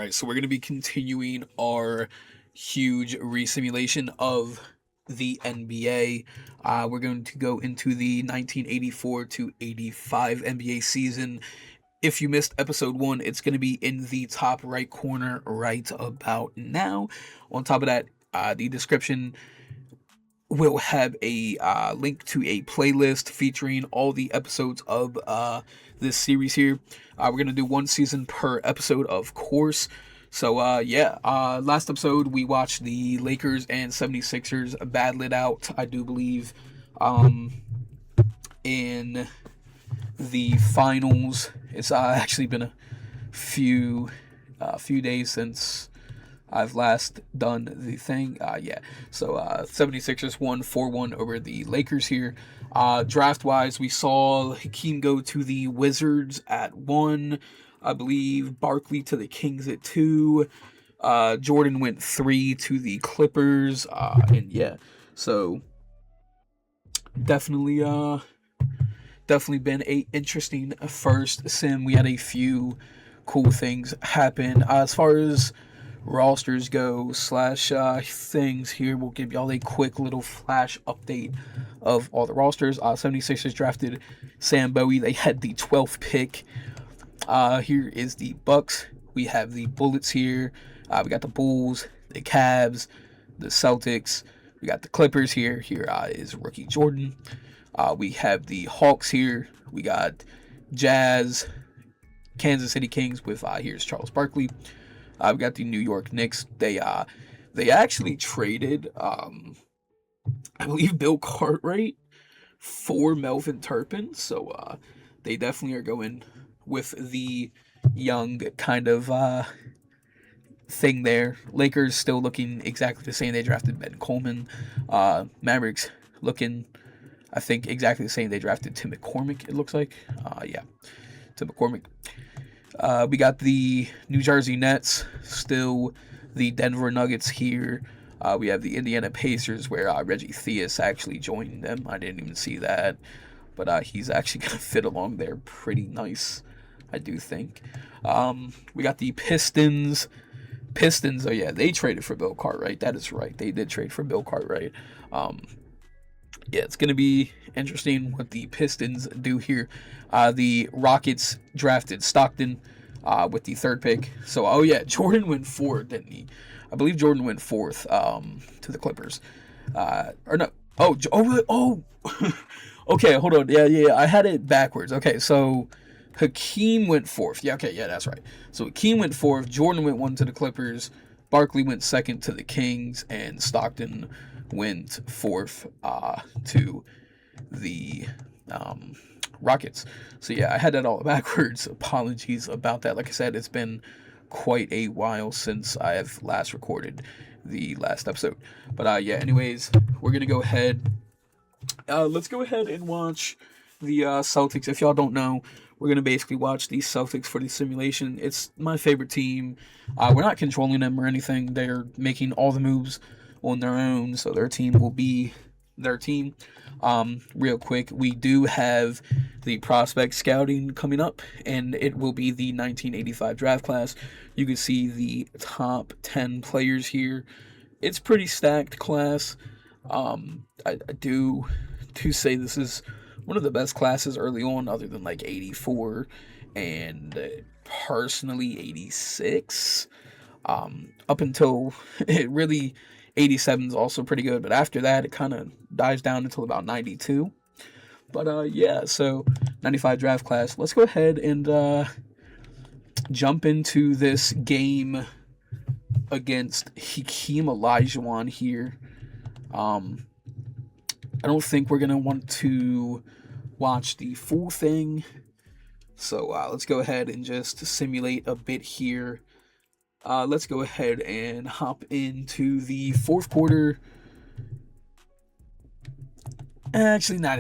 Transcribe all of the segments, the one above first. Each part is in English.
Alright, so we're going to be continuing our huge resimulation of the NBA. We're going to go into the 1984 to 85 NBA season. If you missed episode 1, it's going to be in the top right corner right about now. On top of that, the description will have a link to a playlist featuring all the episodes of this series here. We're going to do one season per episode, of course. So, last episode we watched the Lakers and 76ers battle it out, I do believe, in the finals. It's actually been a few days since I've last done the thing. So 76ers won 4-1 over the Lakers here. Draft-wise, we saw Hakeem go to the Wizards at 1. I believe Barkley to the Kings at 2. Jordan went 3 to the Clippers. So definitely been a interesting first sim. We had a few cool things happen. As far as rosters go / things here, we'll give y'all a quick little flash update of all the rosters. 76ers drafted Sam Bowie. They had the 12th pick. Here is the Bucks. We have the Bullets here. We got the Bulls, the Cavs, the Celtics. We got the Clippers here. Here is rookie Jordan. We have the Hawks here. We got Jazz, Kansas City Kings with here's Charles Barkley. We got the New York Knicks. They actually traded I believe Bill Cartwright for Melvin Turpin. So they definitely are going with the young kind of thing there. Lakers still looking exactly the same. They drafted Ben Coleman. Mavericks looking, I think, exactly the same. They drafted Tim McCormick, it looks like. Tim McCormick. We got the New Jersey Nets, still the Denver Nuggets here. We have the Indiana Pacers, where Reggie Theus actually joined them. I didn't even see that, but he's actually going to fit along there pretty nice, I do think. We got the Pistons. Oh yeah, they traded for Bill Cartwright. That is right. They did trade for Bill Cartwright. It's going to be interesting what the Pistons do here. The Rockets drafted Stockton with the 3rd pick. So, Jordan went 4th, didn't he? I believe Jordan went 4th to the Clippers. Or no. Okay, hold on. Yeah. I had it backwards. Okay, so Hakeem went 4th. Yeah, that's right. So Hakeem went 4th. Jordan went 1 to the Clippers. Barkley went 2nd to the Kings. And Stockton went 4th to the Rockets. So I had that all backwards. Apologies about that. Like I said, it's been quite a while since I have last recorded the last episode. But anyways, we're gonna go ahead. Let's go ahead and watch the Celtics. If y'all don't know, we're gonna basically watch the Celtics for the simulation. It's my favorite team. We're not controlling them or anything. They're making all the moves on their own, so their team will be their team. Real quick, we do have the prospect scouting coming up, and it will be the 1985 draft class. You can see the top 10 players here. It's pretty stacked class. I do say this is one of the best classes early on, other than like 84 and personally 86. Up until it really 87 is also pretty good, but after that it kind of dies down until about 92. But so 95 draft class. Let's go ahead and jump into this game against Hakeem Olajuwon here. I don't think we're gonna want to watch the full thing, so let's go ahead and just simulate a bit here. Let's go ahead and hop into the 4th quarter. Actually, not.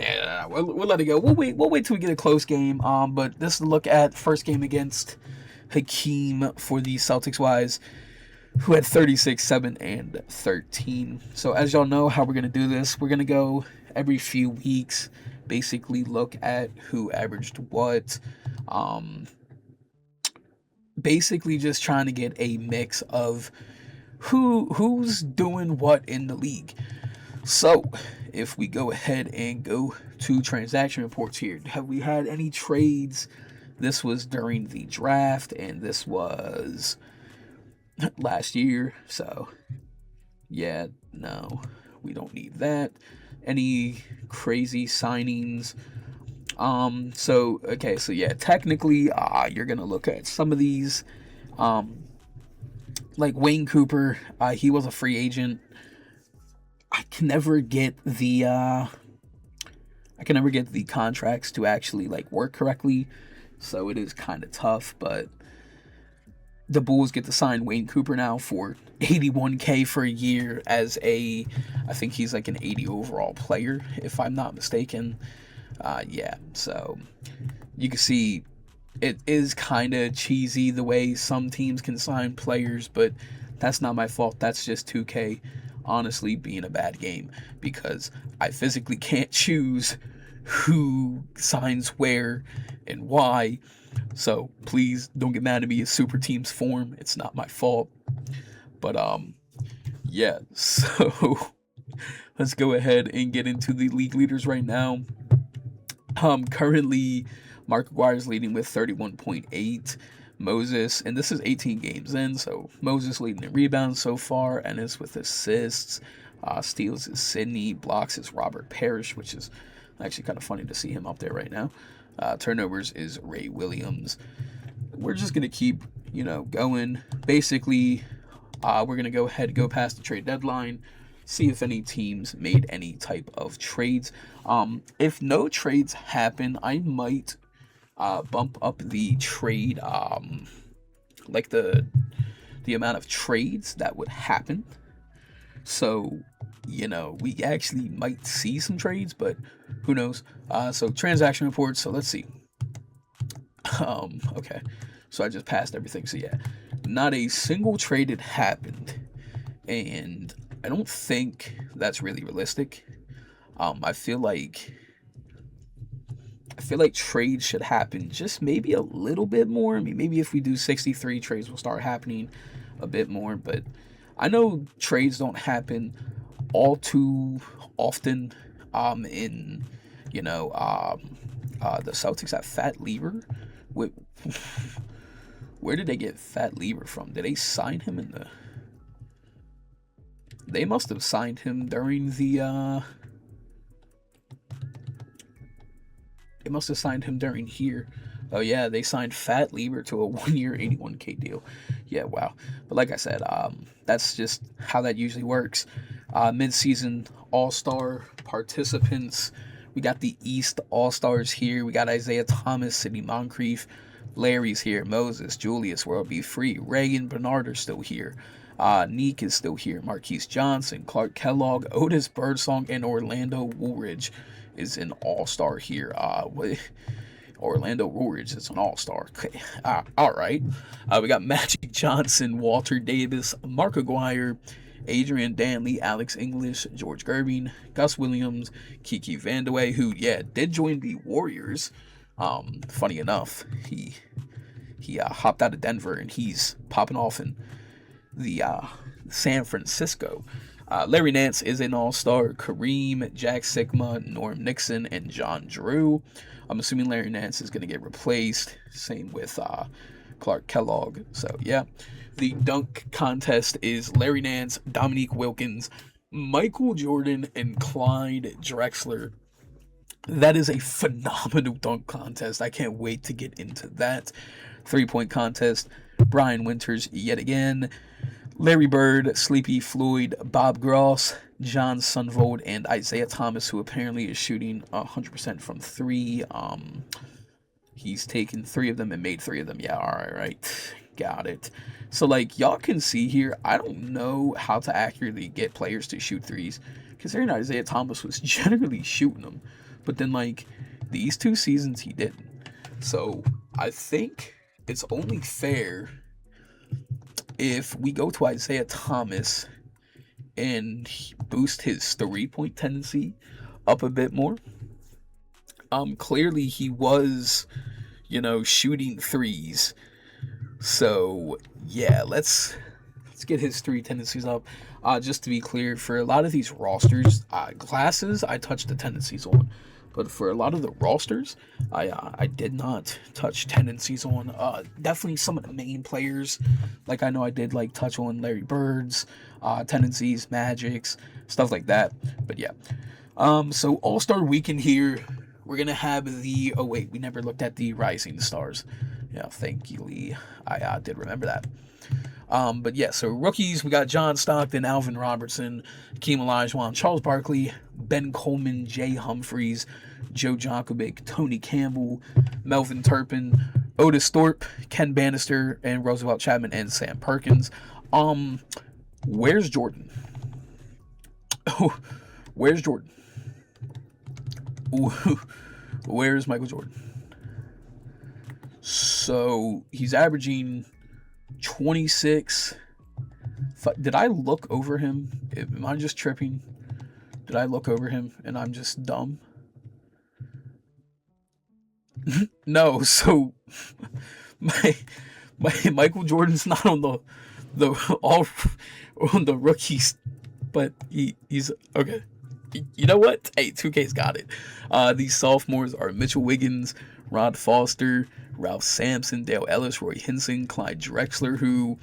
We'll let it go. We'll wait till we get a close game. But let's look at first game against Hakeem for the Celtics wise, who had 36, 7, and 13. So as y'all know how we're gonna do this, we're gonna go every few weeks, basically look at who averaged what. basically just trying to get a mix of who's doing what in the league. So, if we go ahead and go to transaction reports here, have we had any trades? This was during the draft, and this was last year. So, yeah, no, we don't need that. Any crazy signings? So yeah, technically, you're gonna look at some of these, um, like Wayne Cooper. He was a free agent. I can never get the contracts to actually like work correctly, so it is kind of tough. But the Bulls get to sign Wayne Cooper now for 81K for a year as I think he's like an 80 overall player, if I'm not mistaken. Yeah, so you can see it is kind of cheesy the way some teams can sign players, but that's not my fault. That's just 2K honestly being a bad game, because I physically can't choose who signs where and why. So please don't get mad at me. It's super teams form. It's not my fault. But yeah, so let's go ahead and get into the league leaders right now. Currently, Mark Aguirre is leading with 31.8. Moses, and this is 18 games in, so Moses leading in rebounds so far, and is with assists. Steals is Sydney, blocks is Robert Parrish, which is actually kind of funny to see him up there right now. Turnovers is Ray Williams. We're just gonna keep, going. Basically, we're gonna go ahead, go past the trade deadline, see if any teams made any type of trades. If no trades happen, I might bump up the trade, like the amount of trades that would happen. So, we actually might see some trades, but who knows? So transaction reports. So let's see. Okay. So I just passed everything. So yeah, not a single trade had happened, and I don't think that's really realistic. I feel like trades should happen just maybe a little bit more. I mean, maybe if we do 63 trades, will start happening a bit more. But I know trades don't happen all too often. In the Celtics have Fat Lever. Where did they get Fat Lever from? Did they sign him in the? They must have signed him during the. They must have signed him during here. Oh yeah, they signed Fat Lever to a 1-year 81K deal. Yeah, wow. But like I said, that's just how that usually works. Mid-season All-Star participants. We got the East All-Stars here. We got Isaiah Thomas, Sidney Moncrief, Larry's here, Moses, Julius, World Be Free, Reagan Bernard are still here. Neek is still here. Marquise Johnson, Clark Kellogg, Otis Birdsong, and Orlando Woolridge is an all-star here. Orlando Woolridge is an all-star. Okay. All right. We got Magic Johnson, Walter Davis, Mark Aguirre, Adrian Danley, Alex English, George Gervin, Gus Williams, Kiki Vandeweghe, who, did join the Warriors. Funny enough, he hopped out of Denver, and he's popping off in the San Francisco. Larry Nance is an all-star. Kareem, Jack Sigma, Norm Nixon, and John Drew. I'm assuming Larry Nance is going to get replaced. Same with Clark Kellogg. So, yeah. The dunk contest is Larry Nance, Dominique Wilkins, Michael Jordan, and Clyde Drexler. That is a phenomenal dunk contest. I can't wait to get into that. 3-point contest. Brian Winters yet again. Larry Bird, Sleepy Floyd, Bob Gross, John Sunvold, and Isaiah Thomas, who apparently is shooting 100% from 3. He's taken 3 of them and made 3 of them. Yeah, all right. Got it. So, y'all can see here, I don't know how to accurately get players to shoot threes, considering Isaiah Thomas was generally shooting them. But then, these 2 seasons, he didn't. So, I think it's only fair if we go to Isaiah Thomas and boost his 3-point tendency up a bit more. Clearly he was, shooting threes So yeah, let's get his three tendencies up. Just to be clear, for a lot of these rosters, classes I touched the tendencies on, but for a lot of the rosters, I did not touch tendencies on. Definitely some of the main players, like I know I did like touch on Larry Bird's tendencies, magics, stuff like that. But yeah, so All Star Weekend here. We're gonna have the. Oh wait, we never looked at the Rising Stars. Yeah, thank you, Lee. I did remember that. But yeah, so rookies, we got John Stockton, Alvin Robertson, Hakeem Olajuwon, Charles Barkley, Ben Coleman, Jay Humphries, Joe Jokovic, Tony Campbell, Melvin Turpin, Otis Thorpe, Ken Bannister, and Roosevelt Chapman and Sam Perkins. Um, where's Jordan? Oh, where's Jordan? Ooh, where's Michael Jordan? So he's averaging 26. Did I look over him? Am I just tripping? Did I look over him and I'm just dumb? No, so my Michael Jordan's not on the all on the rookies, but he's okay. You know what? Hey, 2K's got it. These sophomores are Mitchell Wiggins, Rod Foster, Ralph Sampson, Dale Ellis, Roy Hinson, Clyde Drexler, who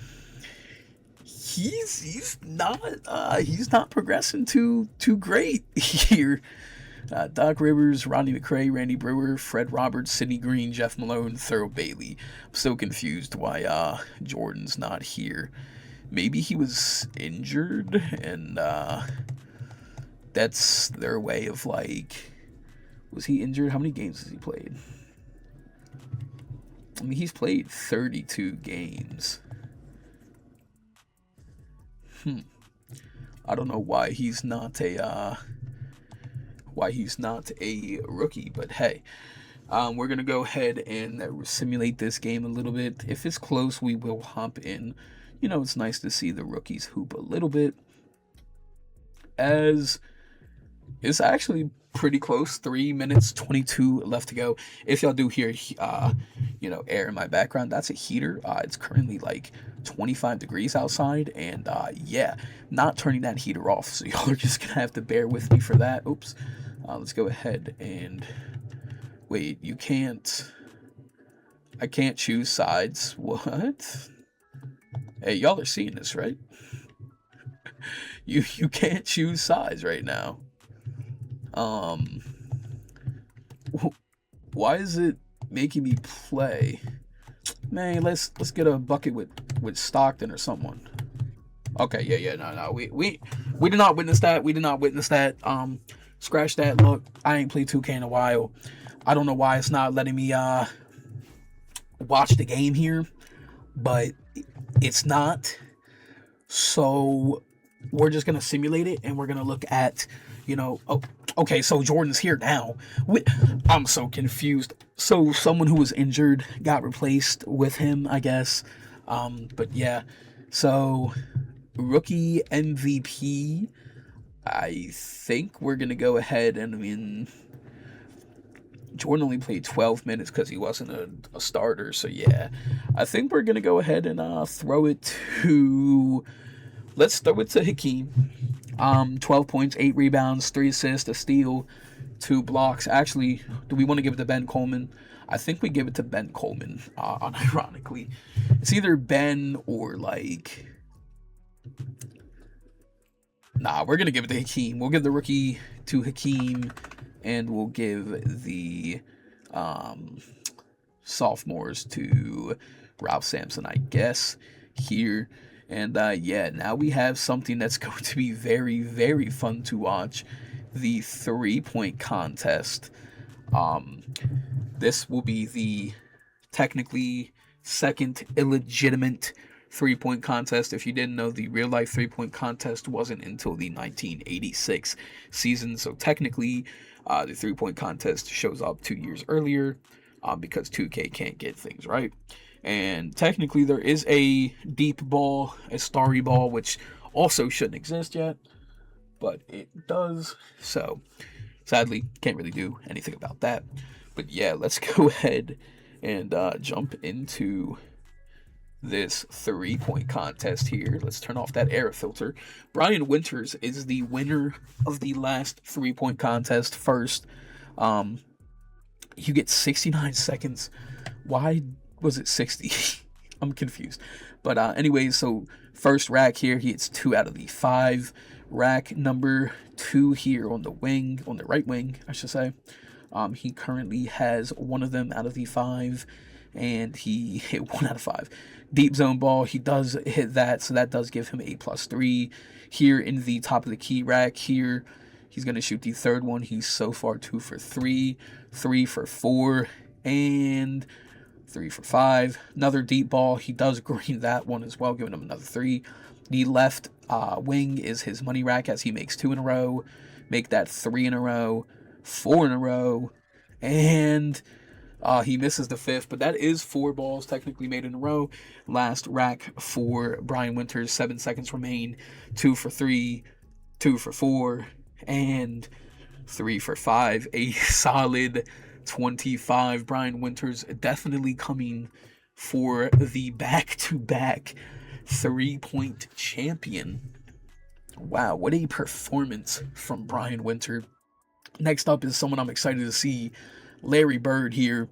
he's not progressing too great here. Doc Rivers, Rodney McRae, Randy Brewer, Fred Roberts, Sidney Green, Jeff Malone, Thurl Bailey. I'm so confused why Jordan's not here. Maybe he was injured and that's their way of like, was he injured? How many games has he played? I mean, he's played 32 games. I don't know why he's not a rookie, but hey, we're gonna go ahead and simulate this game a little bit. If it's close, we will hop in. You know, it's nice to see the rookies hoop a little bit, as it's actually pretty close. 3 minutes 22 left to go. If y'all do hear air in my background, that's a heater. It's currently like 25 degrees outside, and yeah, not turning that heater off, so y'all are just gonna have to bear with me for that. Oops. Let's go ahead and wait. I can't choose sides. What? Hey, y'all are seeing this, right? You can't choose sides right now. Why is it making me play? Man, let's get a bucket with Stockton or someone. Okay, yeah, no. We did not witness that. We did not witness that. Scratch that. Look, I ain't played 2K in a while. I don't know why it's not letting me watch the game here, but it's not. So we're just gonna simulate it, and we're gonna look at, oh, okay, so Jordan's here now. I'm so confused. So someone who was injured got replaced with him, I guess. But yeah, so rookie MVP. I think we're gonna go ahead and Jordan only played 12 minutes because he wasn't a starter. So yeah, I think we're gonna go ahead and throw it to. Let's throw it to Hakeem. 12 points, 8 rebounds, 3 assists, a steal, 2 blocks. Actually, do we want to give it to Ben Coleman? I think we give it to Ben Coleman, unironically. It's either Ben or like... Nah, we're going to give it to Hakeem. We'll give the rookie to Hakeem, and we'll give the sophomores to Ralph Sampson, I guess, here. And yeah, now we have something that's going to be very, very fun to watch. The 3-point contest. This will be the technically second illegitimate 3-point contest. If you didn't know, the real life 3-point contest wasn't until the 1986 season. So technically, the 3-point contest shows up 2 years earlier because 2K can't get things right. And technically, there is a deep ball, a starry ball, which also shouldn't exist yet, but it does. So, sadly, can't really do anything about that. But yeah, let's go ahead and jump into this 3-point contest here. Let's turn off that air filter. Brian Winters is the winner of the last 3-point contest first. You get 69 seconds. Why was it 60? I'm confused. But anyways, so first rack here, he hits 2 out of the 5. Rack number 2 here on the wing, on the right wing, I should say. He currently has 1 of them out of the 5, and he hit 1 out of 5. Deep zone ball, he does hit that, so that does give him a +3. Here in the top of the key rack here, he's going to shoot the third one. He's so far 2 for 3, 3 for 4, and 3 for 5. Another deep ball. He does green that one as well, giving him another 3. The left wing is his money rack as he makes 2 in a row. Make that 3 in a row, 4 in a row, and he misses the 5th, but that is 4 balls technically made in a row. Last rack for Brian Winters, 7 seconds remain. 2 for 3, 2 for 4, and 3 for 5. A solid 25. Brian Winters definitely coming for the back-to-back 3-point champion. Wow, what a performance from Brian Winter. Next up is someone I'm excited to see, Larry Bird here.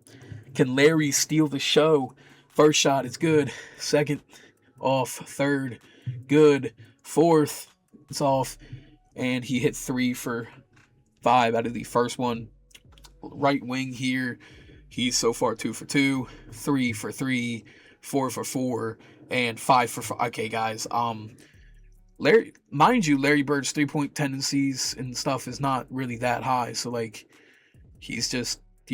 Can Larry steal the show? First shot is good. Second, off. Third, good. Fourth, it's off. And he hit 3 for 5 out of the first one. Right wing here, he's so far 2 for 2, 3 for 3, 4 for 4, and 5 for 5. Okay, guys, Larry, mind you, Larry Bird's 3-point tendencies and stuff is not really that high, so like he's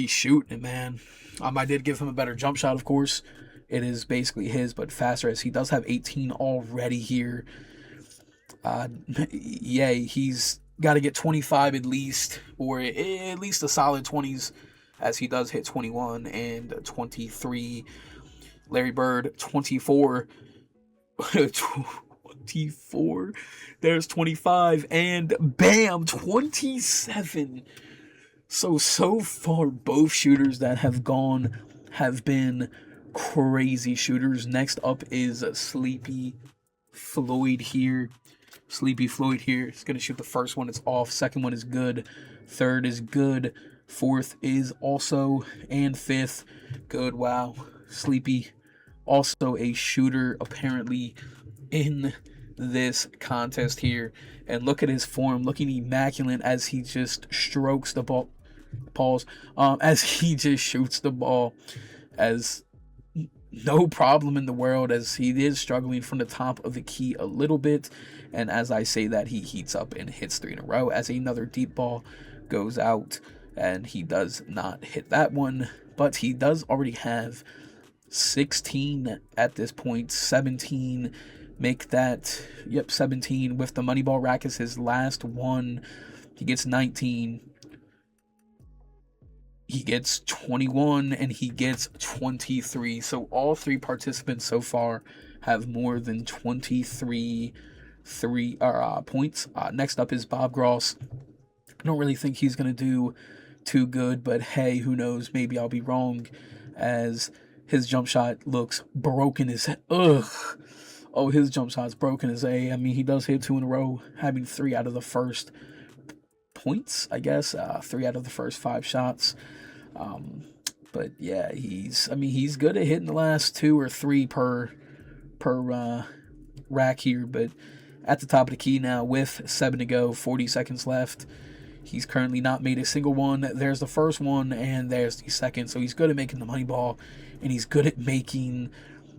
shooting it, man. I did give him a better jump shot, of course. It is basically his, but faster, as he does have 18 already here. Yay, he's got to get 25 at least, or at least a solid 20s, as he does hit 21 and 23. Larry Bird, 24. 24. There's 25, and bam, 27. So far, both shooters that have gone have been crazy shooters. Next up is Sleepy Floyd here. Sleepy Floyd here is going to shoot the first one. It's off. Second one is good. Third is good. Fourth is also, and fifth, good. Wow. Sleepy, also a shooter, apparently, in this contest here. And look at his form, looking immaculate as he just strokes the ball. Pause. As he just shoots the ball as no problem in the world, as he is struggling from the top of the key a little bit. And as I say that, he heats up and hits 3 in a row as another deep ball goes out, and he does not hit that one, but he does already have 16 at this point. 17, make that, 17 with the money ball rack is his last one. He gets 19, he gets 21, and he gets 23. So all 3 participants so far have more than 23 points. Next up is Bob Gross. I don't really think he's going to do too good, but hey, who knows? Maybe I'll be wrong, as his jump shot looks broken as his jump shot's broken as I mean, he does hit 2 in a row, having 3 out of the first points, I guess. 3 out of the first 5 shots. But yeah, he's good at hitting the last 2 or 3 per rack here, but at the top of the key now with 7 to go, 40 seconds left. He's currently not made a single one. There's the first one, and there's the second. So he's good at making the money ball, and he's good at making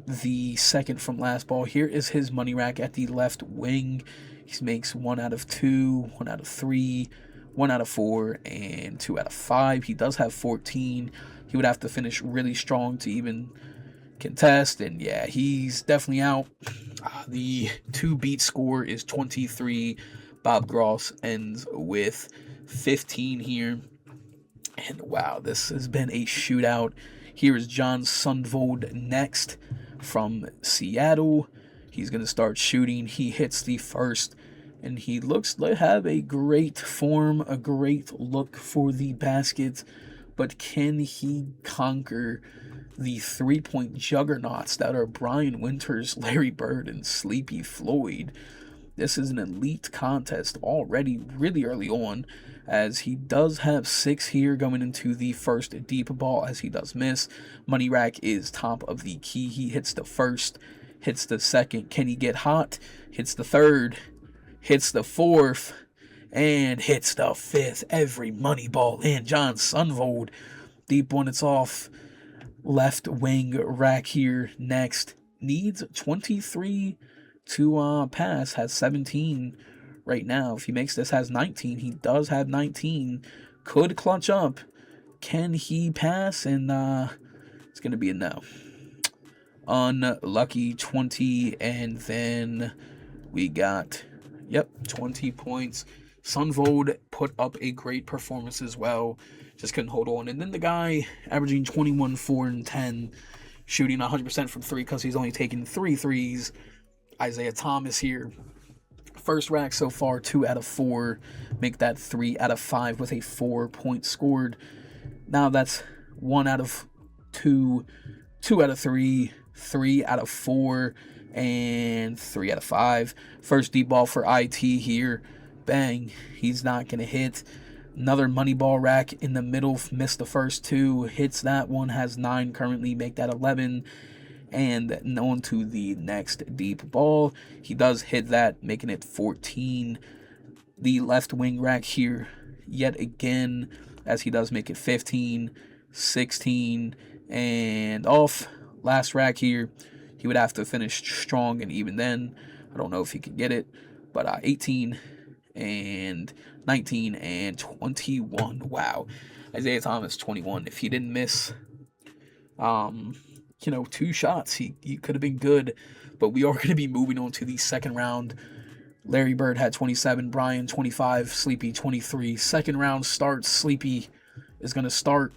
the second from last ball. Here is his money rack at the left wing. He makes 1 out of 2, 1 out of 3, 1 out of 4, and 2 out of 5. He does have 14. He would have to finish really strong to even contest, and yeah, he's definitely out. The 2-beat score is 23. Bob Gross ends with 15 here. And wow, this has been a shootout. Here is John Sundvold next from Seattle. He's going to start shooting. He hits the first, and he looks to have a great form, a great look for the basket. But can he conquer the three-point juggernauts that are Brian Winters, Larry Bird, and Sleepy Floyd. This is an elite contest already really early on, as he does have 6 here going into the first deep ball, as he does miss. Money Rack is top of the key. He hits the first, hits the second. Can he get hot? Hits the third, hits the fourth, and hits the fifth. Every money ball in. John Sunvold, deep one, it's off. Left wing rack here next. Needs 23 to pass. Has 17 right now. If he makes this, has 19. He does have 19. Could clutch up. Can he pass? And it's going to be a no. Unlucky 20. And then we got, 20 points. Sunvold put up a great performance as well. Just couldn't hold on. And then the guy averaging 21, 4, and 10, shooting 100% from 3 because he's only taken 3 threes. Isaiah Thomas here. First rack so far, 2 out of 4. Make that 3 out of 5 with a 4-point scored. Now that's 1 out of 2, 2 out of 3, 3 out of 4, and 3 out of 5. First deep ball for IT here. Bang. He's not going to hit. Another money ball rack in the middle. Missed the first 2. Hits that one. Has 9 currently. Make that 11. And on to the next deep ball. He does hit that, making it 14. The left wing rack here yet again, as he does make it 15, 16, and off. Last rack here, he would have to finish strong, and even then, I don't know if he could get it, but 18 and 19 and 21. Wow. Isaiah Thomas, 21. If he didn't miss 2 shots, he could have been good. But we are going to be moving on to the second round. Larry Bird had 27, Brian 25, Sleepy 23. Second round starts. Sleepy is going to start.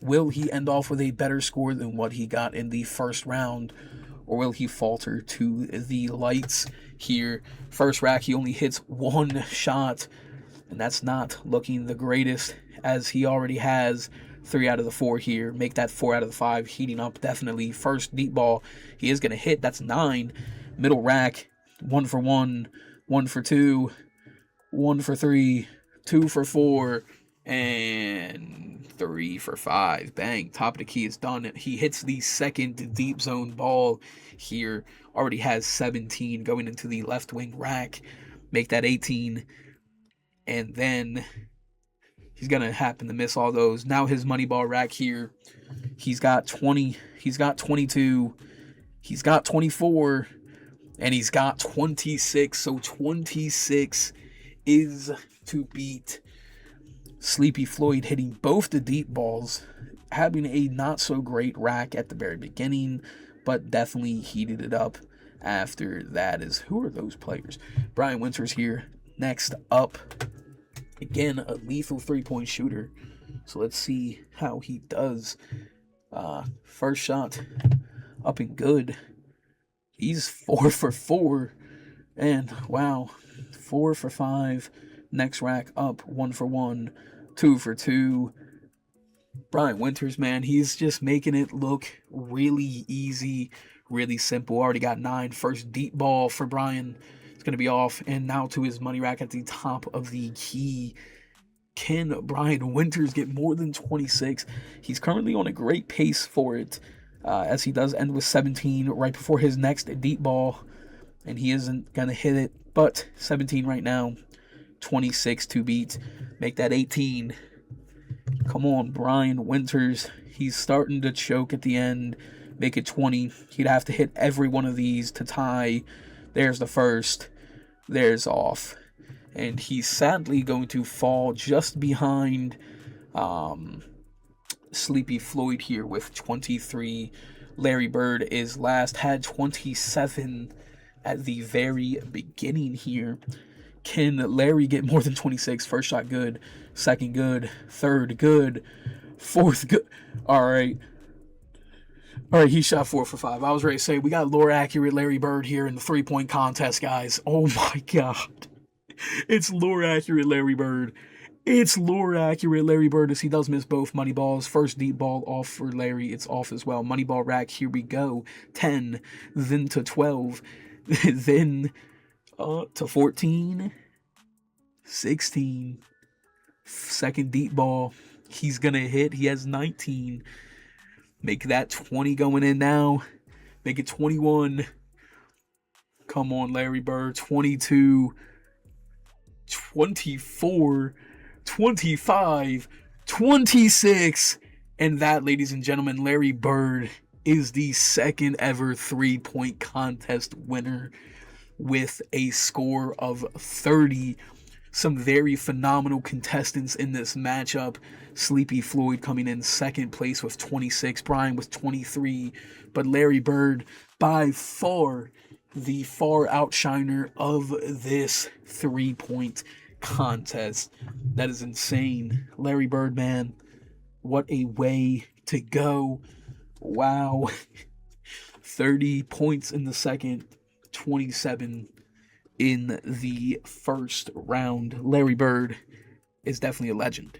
Will he end off with a better score than what he got in the first round, or will he falter to the lights here? First rack, he only hits 1 shot, and that's not looking the greatest, as he already has 3 out of the 4 here. Make that 4 out of the 5. Heating up definitely. First deep ball, he is going to hit. That's 9. Middle rack, 1 for 1, 1 for 2, 1 for 3, 2 for 4, and 3 for 5. Bang. Top of the key is done. He hits the second deep zone ball here. Already has 17 going into the left wing rack. Make that 18. And then he's going to happen to miss all those. Now his money ball rack here. He's got 20. He's got 22. He's got 24. And he's got 26. So 26 is to beat. Sleepy Floyd hitting both the deep balls. Having a not so great rack at the very beginning, but definitely heated it up after that. Who are those players? Brian Winters here. Next up. Again, a lethal 3-point shooter. So let's see how he does. First shot up and good. He's 4 for 4. And wow, 4 for 5. Next rack up, 1 for 1, 2 for 2. Brian Winters, man, he's just making it look really easy, really simple. Already got 9. First deep ball for Brian. It's going to be off. And now to his money rack at the top of the key. Can Brian Winters get more than 26? He's currently on a great pace for it, as he does end with 17 right before his next deep ball. And he isn't going to hit it, but 17 right now. 26 to beat. Make that 18. Come on, Brian Winters. He's starting to choke at the end. Make it 20. He'd have to hit every one of these to tie. There's the first. There's off. And he's sadly going to fall just behind Sleepy Floyd here with 23. Larry Bird is last. Had 27 at the very beginning here. Can Larry get more than 26? First shot good. Second good. Third good. Fourth good. All right, he shot 4 for 5. I was ready to say, we got lore accurate Larry Bird here in the 3-point contest, guys. Oh my God. It's lore accurate Larry Bird. It's lore accurate. Larry Bird, as he does miss both money balls. First deep ball off for Larry. It's off as well. Money ball rack. Here we go. 10, then to 12, then to 14, 16. Second deep ball. He's going to hit. He has 19. Make that 20 going in now. Make it 21. Come on, Larry Bird. 22, 24, 25, 26. And that, ladies and gentlemen, Larry Bird is the second ever 3-point contest winner with a score of 30. Some very phenomenal contestants in this matchup. Sleepy Floyd coming in second place with 26. Brian with 23. But Larry Bird, by far, the far outshiner of this 3-point contest. That is insane. Larry Bird, man, what a way to go. Wow. 30 points in the second, 27 in the first round. Larry Bird is definitely a legend.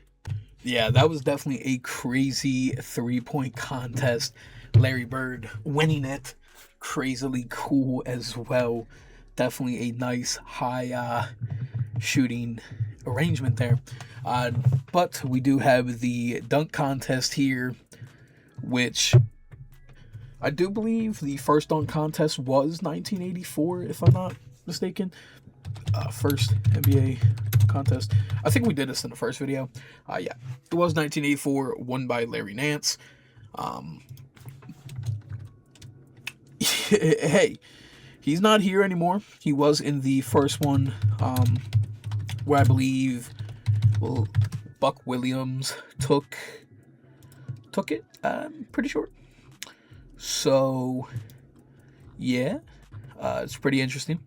Yeah, that was definitely a crazy 3-point contest. Larry Bird winning it. Crazily cool as well. Definitely a nice high shooting arrangement there. But we do have the dunk contest here, which I do believe the first dunk contest was 1984, if I'm not mistaken. First NBA contest. I think we did this in the first video. Yeah, it was 1984, won by Larry Nance. Hey, he's not here anymore. He was in the first one, where I believe, well, Buck Williams took it. I'm pretty sure. So, yeah, it's pretty interesting.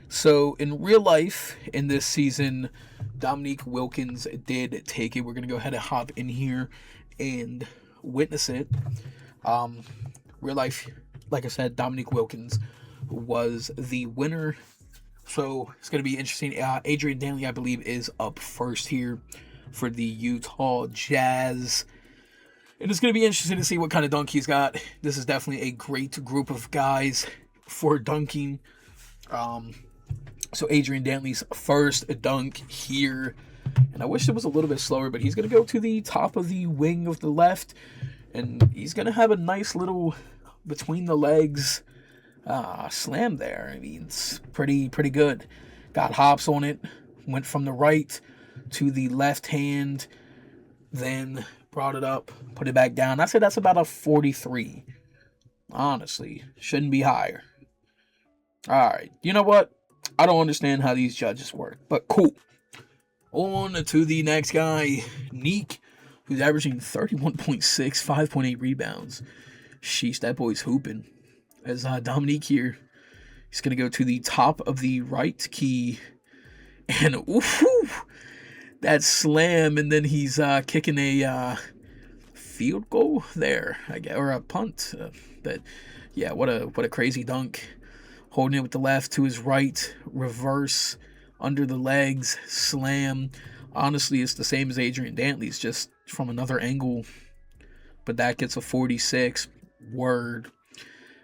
So, in real life, in this season, Dominique Wilkins did take it. We're going to go ahead and hop in here and witness it. Real life, like I said, Dominique Wilkins was the winner. So, it's going to be interesting. Adrian Dantley, I believe, is up first here for the Utah Jazz. And it's going to be interesting to see what kind of dunk he's got. This is definitely a great group of guys for dunking. So Adrian Dantley's first dunk here. And I wish it was a little bit slower, but he's going to go to the top of the wing of the left. And he's going to have a nice little between the legs slam there. I mean, it's pretty good. Got hops on it. Went from the right to the left hand. Then brought it up, put it back down. I said that's about a 43. Honestly, shouldn't be higher. All right, you know what? I don't understand how these judges work, but cool. On to the next guy, Neek, who's averaging 31.6, 5.8 rebounds. Sheesh, that boy's hooping. As Dominique here, he's going to go to the top of the right key. And, ooh, that slam, and then he's kicking a field goal there, I guess, or a punt. But, yeah, what a crazy dunk. Holding it with the left to his right, reverse, under the legs, slam. Honestly, it's the same as Adrian Dantley's, just from another angle. But that gets a 46. Word.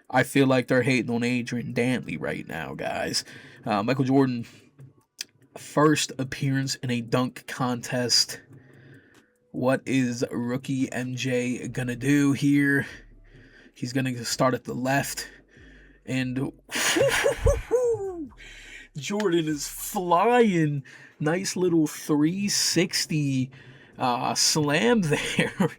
I feel like they're hating on Adrian Dantley right now, guys. Michael Jordan, first appearance in a dunk contest. What is rookie MJ gonna do here? He's gonna start at the left. And Jordan is flying. Nice little 360 slam there.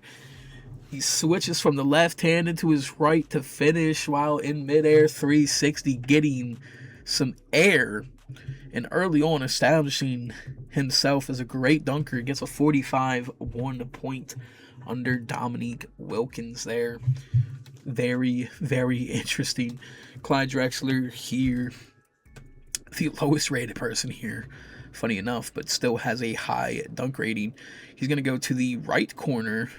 He switches from the left hand into his right to finish while in midair 360, getting some air. And early on, establishing himself as a great dunker. Gets a 45, 1 point under Dominique Wilkins there. Very, very interesting. Clyde Drexler here, the lowest rated person here, funny enough, but still has a high dunk rating. He's going to go to the right corner,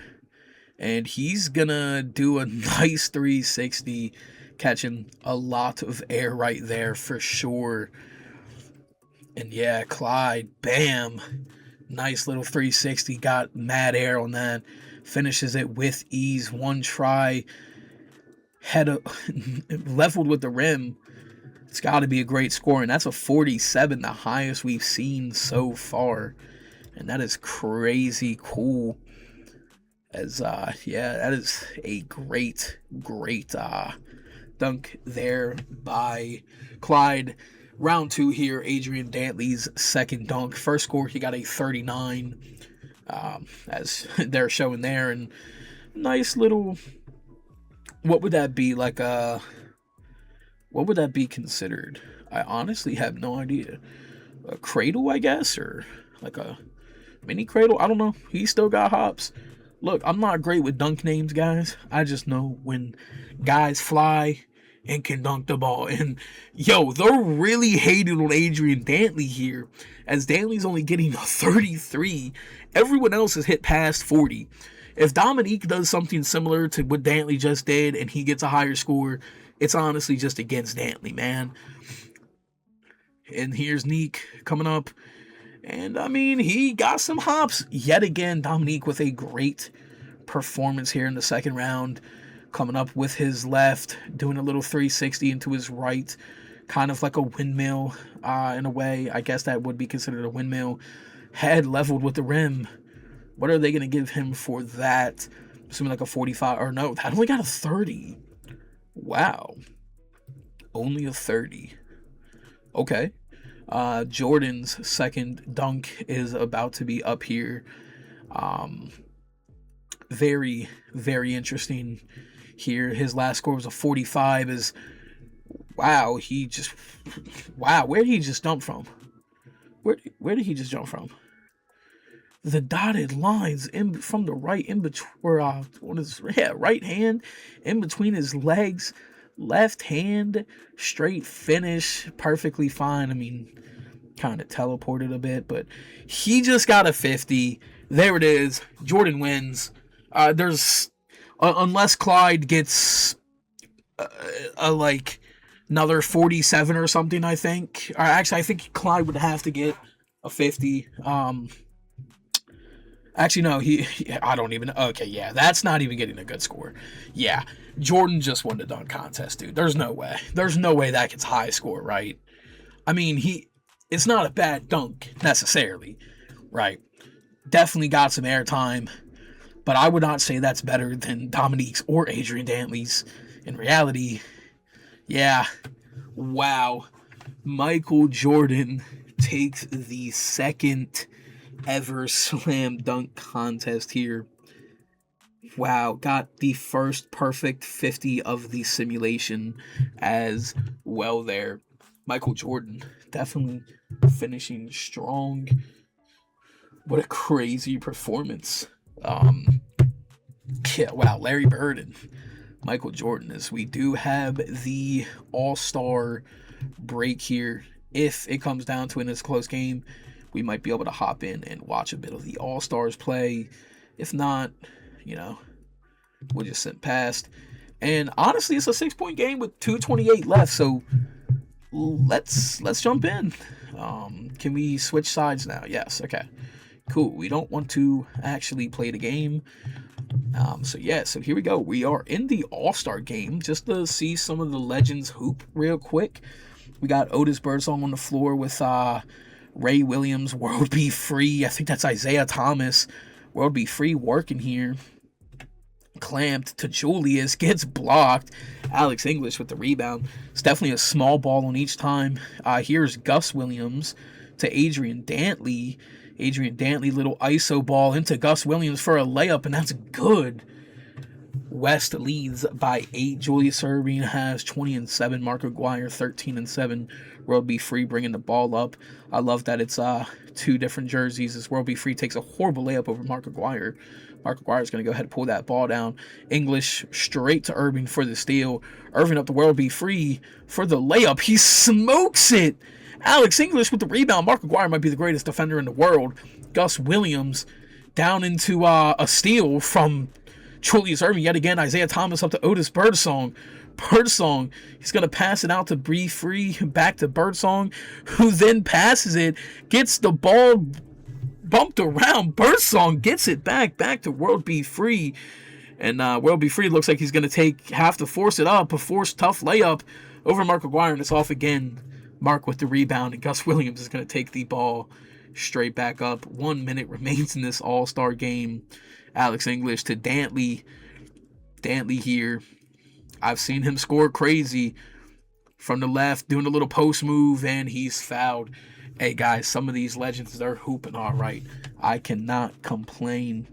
and he's going to do a nice 360, catching a lot of air right there for sure. And yeah, Clyde, bam, Nice little 360. Got mad air on that. Finishes it with ease. One try. Head up, leveled with the rim. It's got to be a great score, and that's a 47, the highest we've seen so far. And that is crazy cool. As yeah, that is a great dunk there by Clyde. Round 2 here, Adrian Dantley's second dunk. First score, he got a 39, as they're showing there. And nice little, what would that be, like a, what would that be considered? I honestly have no idea. A cradle, I guess, or like a mini cradle? I don't know. He still got hops. Look, I'm not great with dunk names, guys. I just know when guys fly and can dunk the ball. And, yo, they're really hating on Adrian Dantley here, as Dantley's only getting a 33. Everyone else has hit past 40. If Dominique does something similar to what Dantley just did and he gets a higher score, it's honestly just against Dantley, man. And here's Neek coming up. And, I mean, he got some hops. Yet again, Dominique with a great performance here in the second round. Coming up with his left, doing a little 360 into his right. Kind of like a windmill in a way. I guess that would be considered a windmill. Head leveled with the rim. What are they going to give him for that? Assuming like a 45. Or no, that only got a 30. Wow. Only a 30. Okay. Jordan's second dunk is about to be up here. Very, very interesting here. His last score was a 45. Wow, where did he just jump from? Where did he just jump from? The dotted lines from the right, in between, right hand in between his legs. Left hand, straight finish, perfectly fine. I mean, kind of teleported a bit, but he just got a 50. There it is. Jordan wins. There's unless Clyde gets like another 47 or something, I think. Or actually, I think Clyde would have to get a 50. Actually, no, I don't even. Okay, yeah, that's not even getting a good score. Yeah, Jordan just won the dunk contest, dude. There's no way. There's no way that gets high score, right? I mean, it's not a bad dunk necessarily, right? Definitely got some airtime, but I would not say that's better than Dominique's or Adrian Dantley's. In reality, yeah, wow. Michael Jordan takes the second ever slam dunk contest here. Wow, got the first perfect 50 of the simulation as well there. Michael Jordan definitely finishing strong. What a crazy performance. Yeah, wow, Larry Bird and Michael Jordan, as we do have the All-Star break here. If it comes down to it in this close game, we might be able to hop in and watch a bit of the All-Stars play. If not, we'll just sit past. And honestly, it's a 6-point game with 2:28 left, so let's jump in. Can we switch sides now? Yes, okay. Cool. We don't want to actually play the game. So here we go. We are in the All-Star game just to see some of the legends hoop real quick. We got Otis Birdsong on the floor with Ray Williams, World Be Free. I think that's Isaiah Thomas. World Be Free working here. Clamped to Julius, gets blocked. Alex English with the rebound. It's definitely a small ball on each time. Here's Gus Williams to Adrian Dantley. Adrian Dantley, little ISO ball into Gus Williams for a layup, and that's good. West leads by 8. Julius Erving has 20 and 7. Mark Aguirre 13 and 7. World Be Free bringing the ball up. I love that it's 2 different jerseys. As World Be Free takes a horrible layup over Mark Aguirre. Mark Aguirre is going to go ahead and pull that ball down. English straight to Irving for the steal. Irving up the World Be Free for the layup. He smokes it. Alex English with the rebound. Mark Aguirre might be the greatest defender in the world. Gus Williams down into a steal from Julius Erving. Yet again, Isaiah Thomas up to Otis Birdsong. Birdsong, he's going to pass it out to Be Free, back to Birdsong, who then passes it, gets the ball bumped around. Birdsong gets it back to World Be Free. And World Be Free looks like he's going to have to force it up. A forced tough layup over Mark Aguirre, and it's off again. Mark with the rebound, and Gus Williams is going to take the ball straight back up. 1 minute remains in this all-star game. Alex English to Dantley. Dantley here. I've seen him score crazy from the left, doing a little post move, and he's fouled. Hey, guys, some of these legends, they're hooping all right. I cannot complain.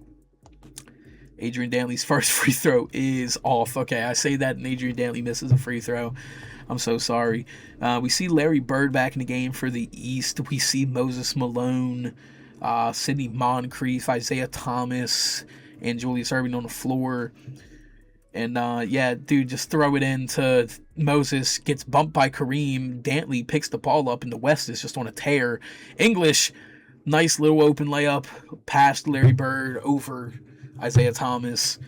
Adrian Dantley's first free throw is off. Okay, I say that, and Adrian Dantley misses a free throw. I'm so sorry. We see Larry Bird back in the game for the East. We see Moses Malone, Sidney Moncrief, Isaiah Thomas, and Julius Erving on the floor. And, yeah, dude, just throw it into Moses. Gets bumped by Kareem. Dantley picks the ball up, and the West is just on a tear. English, nice little open layup past Larry Bird over Isaiah Thomas.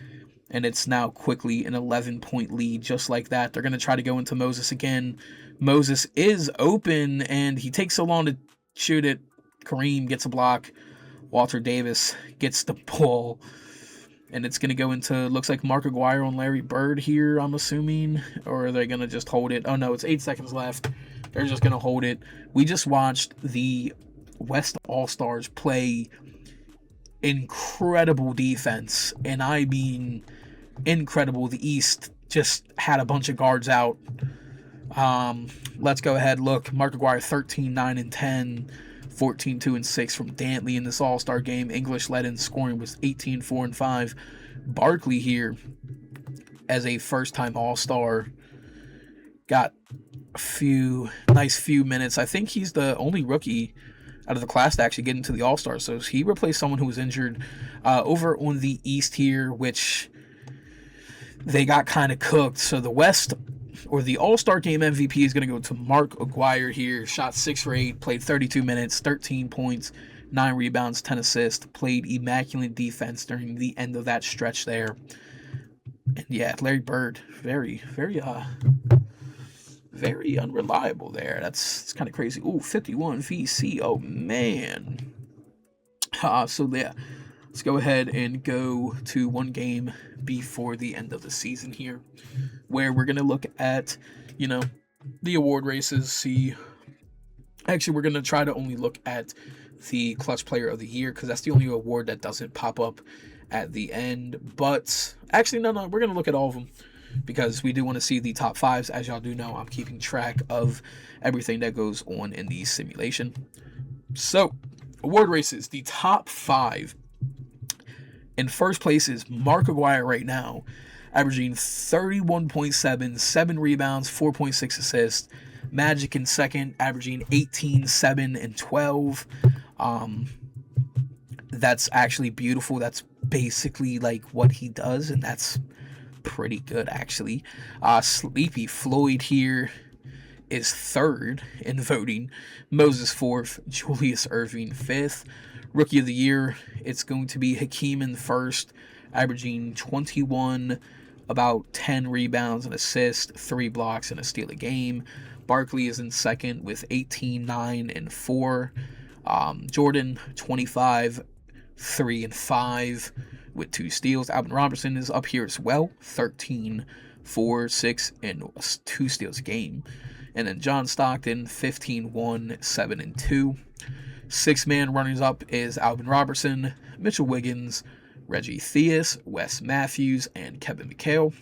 And it's now quickly an 11-point lead, just like that. They're going to try to go into Moses again. Moses is open, and he takes so long to shoot it. Kareem gets a block. Walter Davis gets the ball. And it's going to go into, looks like Mark Aguirre on Larry Bird here, I'm assuming. Or are they going to just hold it? Oh, no, it's 8 seconds left. They're just going to hold it. We just watched the West All-Stars play incredible defense. And I mean incredible. The East just had a bunch of guards out. Let's go ahead. Look, Mark Aguirre 13, 9, and 10. 14, 2, and 6 from Dantley in this all-star game. English led in scoring was 18, 4, and 5. Barkley here as a first-time all-star got nice few minutes. I think he's the only rookie out of the class to actually get into the all-star. So he replaced someone who was injured. Over on the East here, which they got kind of cooked. So the West, or the All-Star Game MVP, is going to go to Mark Aguirre here. Shot 6 for 8, played 32 minutes, 13 points, 9 rebounds, 10 assists. Played immaculate defense during the end of that stretch there. And yeah, Larry Bird, very unreliable there. It's kind of crazy. Ooh, 51 VC. Oh, man. So yeah, let's go ahead and go to one game before the end of the season here, where we're going to look at, the award races, Actually, we're going to try to only look at the Clutch Player of the Year, because that's the only award that doesn't pop up at the end. But, actually, no, we're going to look at all of them, because we do want to see the top 5s. As y'all do know, I'm keeping track of everything that goes on in the simulation. So, award races, the top 5. In first place is Mark Aguirre right now, averaging 31.7, 7 rebounds, 4.6 assists. Magic in second, averaging 18, 7, and 12. That's actually beautiful. That's basically like what he does, and that's pretty good, actually. Sleepy Floyd here is third in voting. Moses fourth, Julius Erving fifth. Rookie of the Year, it's going to be Hakeem in first, averaging 21, about 10 rebounds and assists, 3 blocks, and a steal a game. Barkley is in second with 18, 9, and 4. Jordan, 25, 3, and 5 with 2 steals. Alvin Robertson is up here as well, 13, 4, 6, and 2 steals a game. And then John Stockton, 15, 1, 7, and 2. 6-man runners up is Alvin Robertson, Mitchell Wiggins, Reggie Theus, Wes Matthews, and Kevin McHale.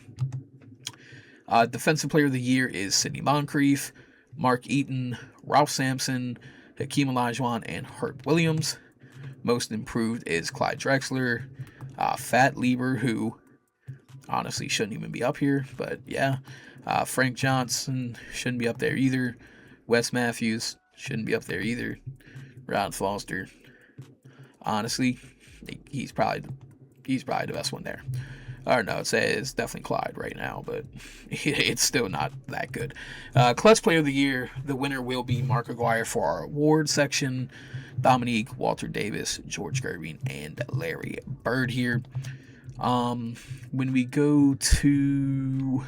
Defensive Player of the Year is Sidney Moncrief, Mark Eaton, Ralph Sampson, Hakeem Olajuwon, and Herb Williams. Most Improved is Clyde Drexler, Fat Lieber, who honestly shouldn't even be up here, but yeah. Frank Johnson shouldn't be up there either. Wes Matthews shouldn't be up there either. Ron Foster, honestly, he's probably the best one there. Or no, it's definitely Clyde right now, but it's still not that good. Clutch Player of the Year, the winner will be Mark Aguirre for our award section. Dominique, Walter Davis, George Gervin, and Larry Bird here. When we go to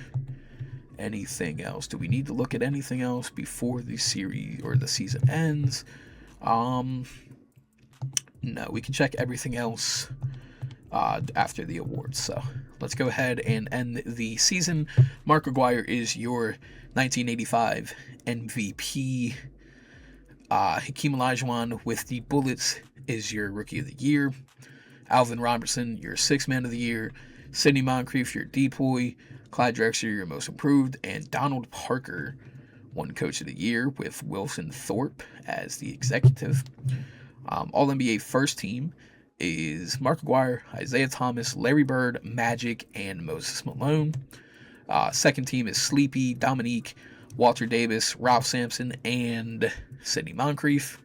anything else, do we need to look at anything else before the series or the season ends? No, we can check everything else after the awards. So let's go ahead and end the season. Mark Aguirre is your 1985 MVP. Hakeem Olajuwon with the Bullets is your Rookie of the Year. Alvin Robertson, your Sixth Man of the Year. Sidney Moncrief, your Depoy. Clyde Drexler, your Most Improved. And Donald Parker won Coach of the Year with Wilson Thorpe as the executive. All NBA first team is Mark Aguirre, Isaiah Thomas, Larry Bird, Magic, and Moses Malone. Second team is Sleepy, Dominique, Walter Davis, Ralph Sampson, and Sidney Moncrief.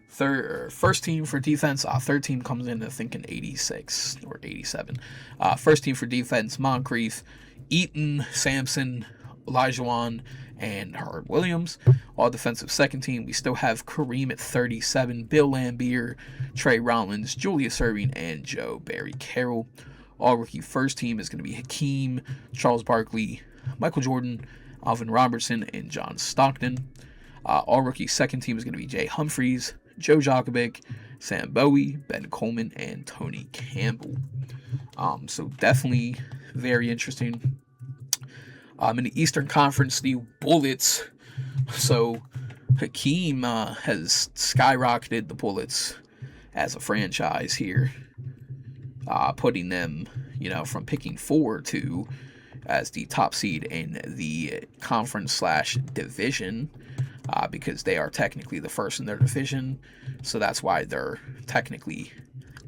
First team for defense, third team comes in, I think, in 86 or 87. First team for defense, Moncrief, Eaton, Sampson, Olajuwon, and Herb Williams. All defensive second team, we still have Kareem at 37, Bill Laimbeer, Trey Rollins, Julius Erving, and Joe Barry Carroll. All rookie first team is going to be Hakeem, Charles Barkley, Michael Jordan, Alvin Robertson, and John Stockton. All rookie second team is going to be Jay Humphries, Joe Jokovic, Sam Bowie, Ben Coleman, and Tony Campbell. So definitely very interesting. In the Eastern Conference, the Bullets. So Hakeem has skyrocketed the Bullets as a franchise here, putting them, from picking 4 to as the top seed in the conference/division, because they are technically the first in their division. So that's why they're technically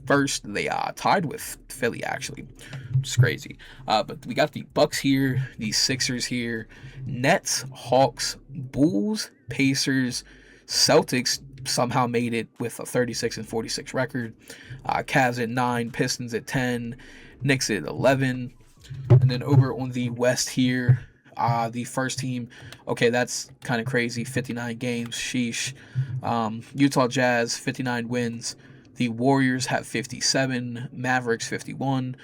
first. They tied with Philly, actually. It's crazy. But we got the Bucks here, the Sixers here, Nets, Hawks, Bulls, Pacers, Celtics somehow made it with a 36-46 record. Cavs at 9, Pistons at 10, Knicks at 11. And then over on the West here, the first team, okay, that's kind of crazy. 59 games, sheesh. Utah Jazz, 59 wins. The Warriors have 57, Mavericks 51,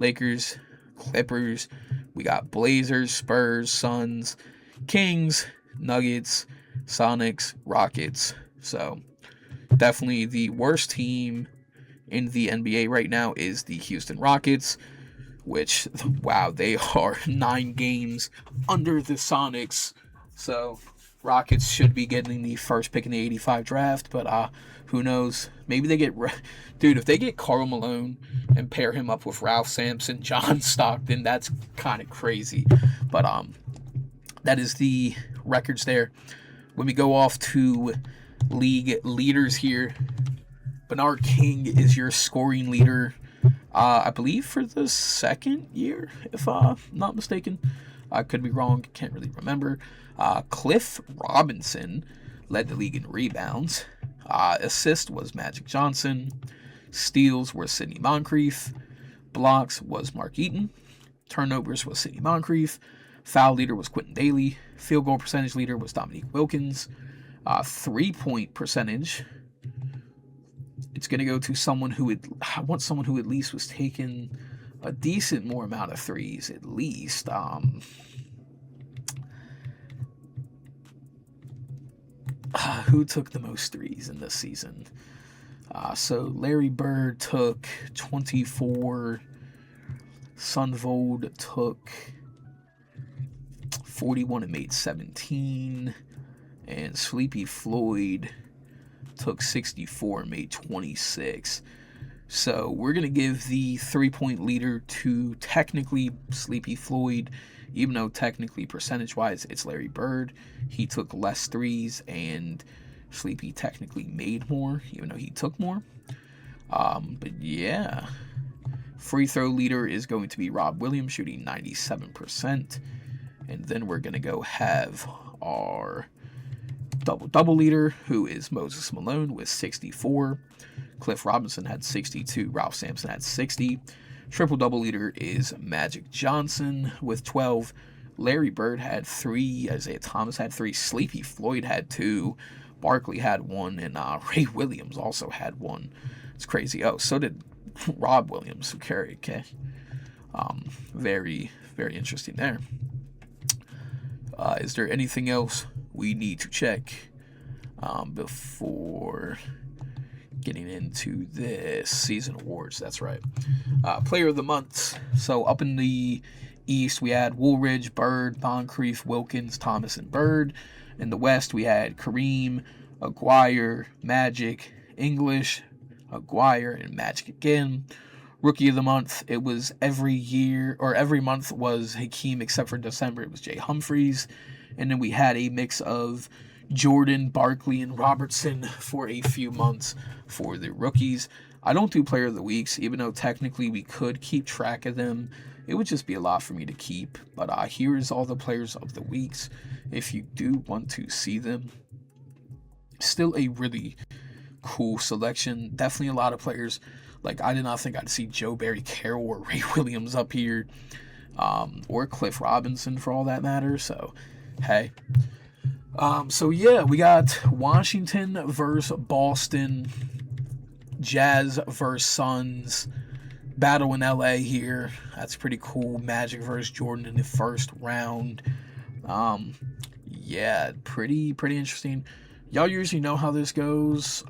Lakers, Clippers. We got Blazers, Spurs, Suns, Kings, Nuggets, Sonics, Rockets. So definitely the worst team in the NBA right now is the Houston Rockets, which, wow, they are 9 games under the Sonics. So Rockets should be getting the first pick in the 85 draft, but who knows? Maybe they get... Dude, if they get Karl Malone and pair him up with Ralph Sampson, John Stockton, that's kind of crazy. But that is the records there. When we go off to league leaders here, Bernard King is your scoring leader, I believe for the second year, if I'm not mistaken. I could be wrong, can't really remember. Cliff Robinson led the league in rebounds. Assist was Magic Johnson. Steals were Sidney Moncrief. Blocks was Mark Eaton. Turnovers was Sidney Moncrief. Foul leader was Quentin Daly. Field goal percentage leader was Dominique Wilkins. 3-point percentage, it's going to go to someone who I want someone who at least was taking a decent more amount of threes, at least. Who took the most threes in this season? So Larry Bird took 24. Sunvold took 41 and made 17. And Sleepy Floyd took 64 and made 26. So we're going to give the 3-point leader to technically Sleepy Floyd, even though technically percentage-wise it's Larry Bird. He took less threes, and Sleepy technically made more, even though he took more. But yeah, free throw leader is going to be Rob Williams, shooting 97%. And then we're going to go have our double leader, who is Moses Malone with 64. Cliff Robinson had 62. Ralph Sampson had 60. Triple-double leader is Magic Johnson with 12. Larry Bird had 3. Isaiah Thomas had 3. Sleepy Floyd had 2. Barkley had 1. And Ray Williams also had 1. It's crazy. Oh, so did Rob Williams. Okay. Very, very interesting there. Is there anything else we need to check before getting into this season awards. That's right. Player of the month. So up in the East, we had Woolridge, Bird, Moncrief, Wilkins, Thomas, and Bird. In the West, we had Kareem, Aguirre, Magic, English, Aguirre, and Magic again. Rookie of the month, it was every month was Hakeem, except for December, it was Jay Humphries. And then we had a mix of Jordan, Barkley, and Robertson for a few months for the rookies. I don't do player of the weeks, even though technically we could keep track of them. It would just be a lot for me to keep. But here's all the players of the weeks if you do want to see them. Still a really cool selection. Definitely a lot of players. Like, I did not think I'd see Joe Barry Carroll or Ray Williams up here, or Cliff Robinson for all that matters. So, hey. So yeah, we got Washington versus Boston, Jazz versus Suns, battle in LA here. That's pretty cool. Magic versus Jordan in the first round. Yeah, pretty interesting. Y'all usually know how this goes.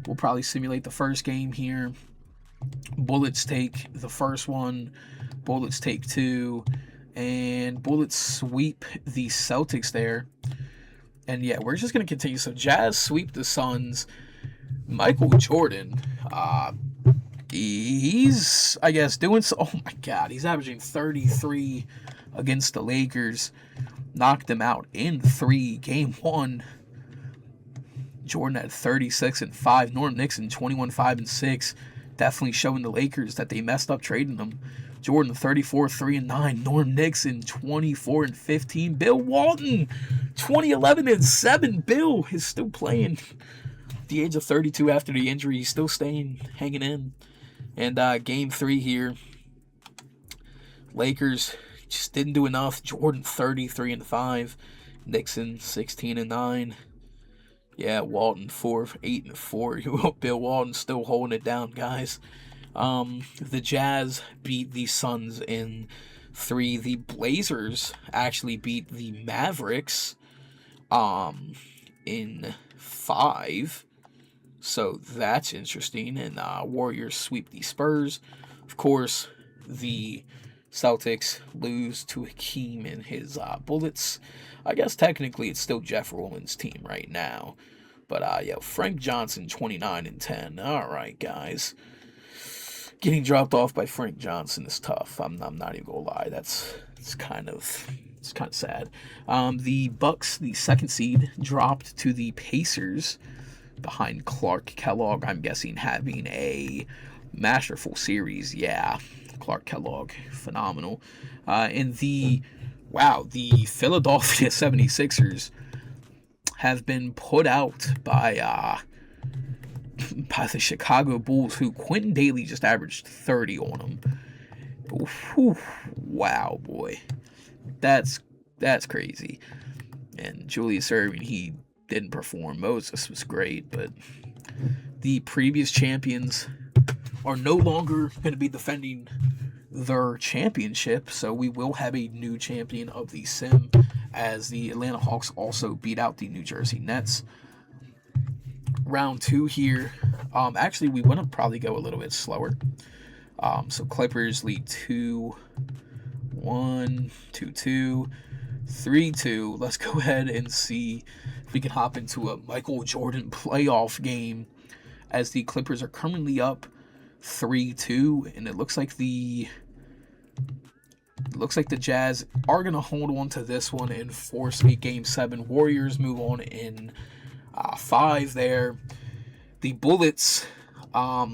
We'll probably simulate the first game here. Bullets take the first one. Bullets take two. And Bullets sweep the Celtics there. And yeah, we're just going to continue. So Jazz sweep the Suns. Michael Jordan, he's, I guess, doing so. Oh my God, he's averaging 33 against the Lakers. Knocked them out in 3. Game 1. Jordan at 36-5. Norm Nixon 21-5-6. Definitely showing the Lakers that they messed up trading them. Jordan 34-3-9. Norm Nixon 24-15. Bill Walton 20-11-7. Bill is still playing. At the age of 32 after the injury, he's still hanging in. And game 3 here, Lakers just didn't do enough. Jordan 33-5. Nixon 16-9. Yeah, Walton 8-4. Bill Walton still holding it down, guys. The Jazz beat the Suns in 3. The Blazers actually beat the Mavericks in 5. So that's interesting. And Warriors sweep the Spurs. Of course, the Celtics lose to Hakeem and his Bullets. I guess technically it's still Jeff Rowland's team right now. But yeah, Frank Johnson 29-10. All right, guys. Getting dropped off by Frank Johnson is tough. I'm not even gonna lie. It's kind of sad. The Bucks, the second seed, dropped to the Pacers behind Clark Kellogg. I'm guessing having a masterful series. Yeah, Clark Kellogg, phenomenal. And the Philadelphia 76ers have been put out by the Chicago Bulls, who Quentin Daly just averaged 30 on them. Whew, wow, boy. That's crazy. And Julius Erving, he didn't perform. Moses was great, but the previous champions are no longer going to be defending their championship, so we will have a new champion of the Sim, as the Atlanta Hawks also beat out the New Jersey Nets. Round 2 here. Actually, we want to probably go a little bit slower. So Clippers lead 2-1, 2-2, 3-2. Let's go ahead and see if we can hop into a Michael Jordan playoff game, as the Clippers are currently up 3-2, and it looks like the Jazz are going to hold on to this one and force a Game 7. Warriors move on in 5 there. The Bullets, we're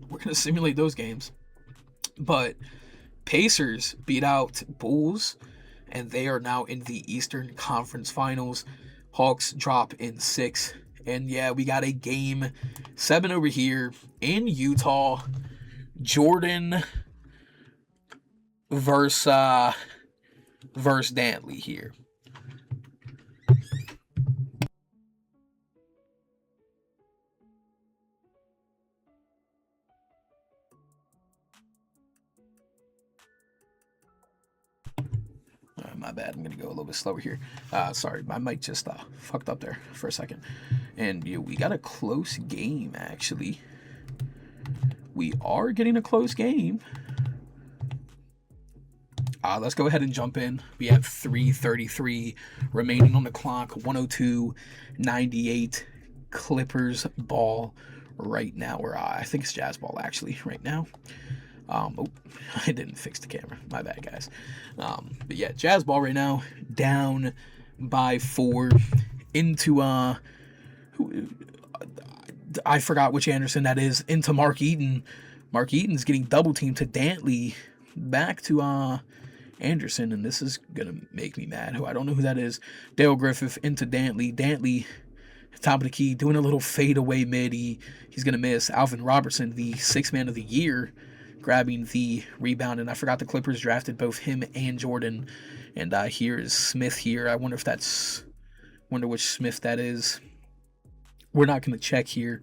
going to simulate those games. But Pacers beat out Bulls, and they are now in the Eastern Conference Finals. Hawks drop in 6. And yeah, we got a Game 7 over here in Utah. Jordan versus Dantley here. my bad. I'm going to go a little bit slower here. Sorry, my mic just fucked up there for a second. And we got a close game, actually. We are getting a close game. Let's go ahead and jump in. We have 3:33 remaining on the clock. 102-98 Clippers ball right now. Or I think it's Jazz ball, actually, right now. Oh, I didn't fix the camera. My bad, guys. But yeah, Jazz ball right now, down by 4 into I forgot which Anderson that is, into Mark Eaton. Mark Eaton's getting double teamed to Dantley, back to Anderson, and this is gonna make me mad. I don't know who that is. Dale Griffith into Dantley. Dantley, top of the key, doing a little fadeaway mid. He's gonna miss. Alvin Robertson, the 6th man of the year, grabbing the rebound, and I forgot the Clippers drafted both him and Jordan. And here is Smith here. I wonder which Smith that is. We're not going to check here.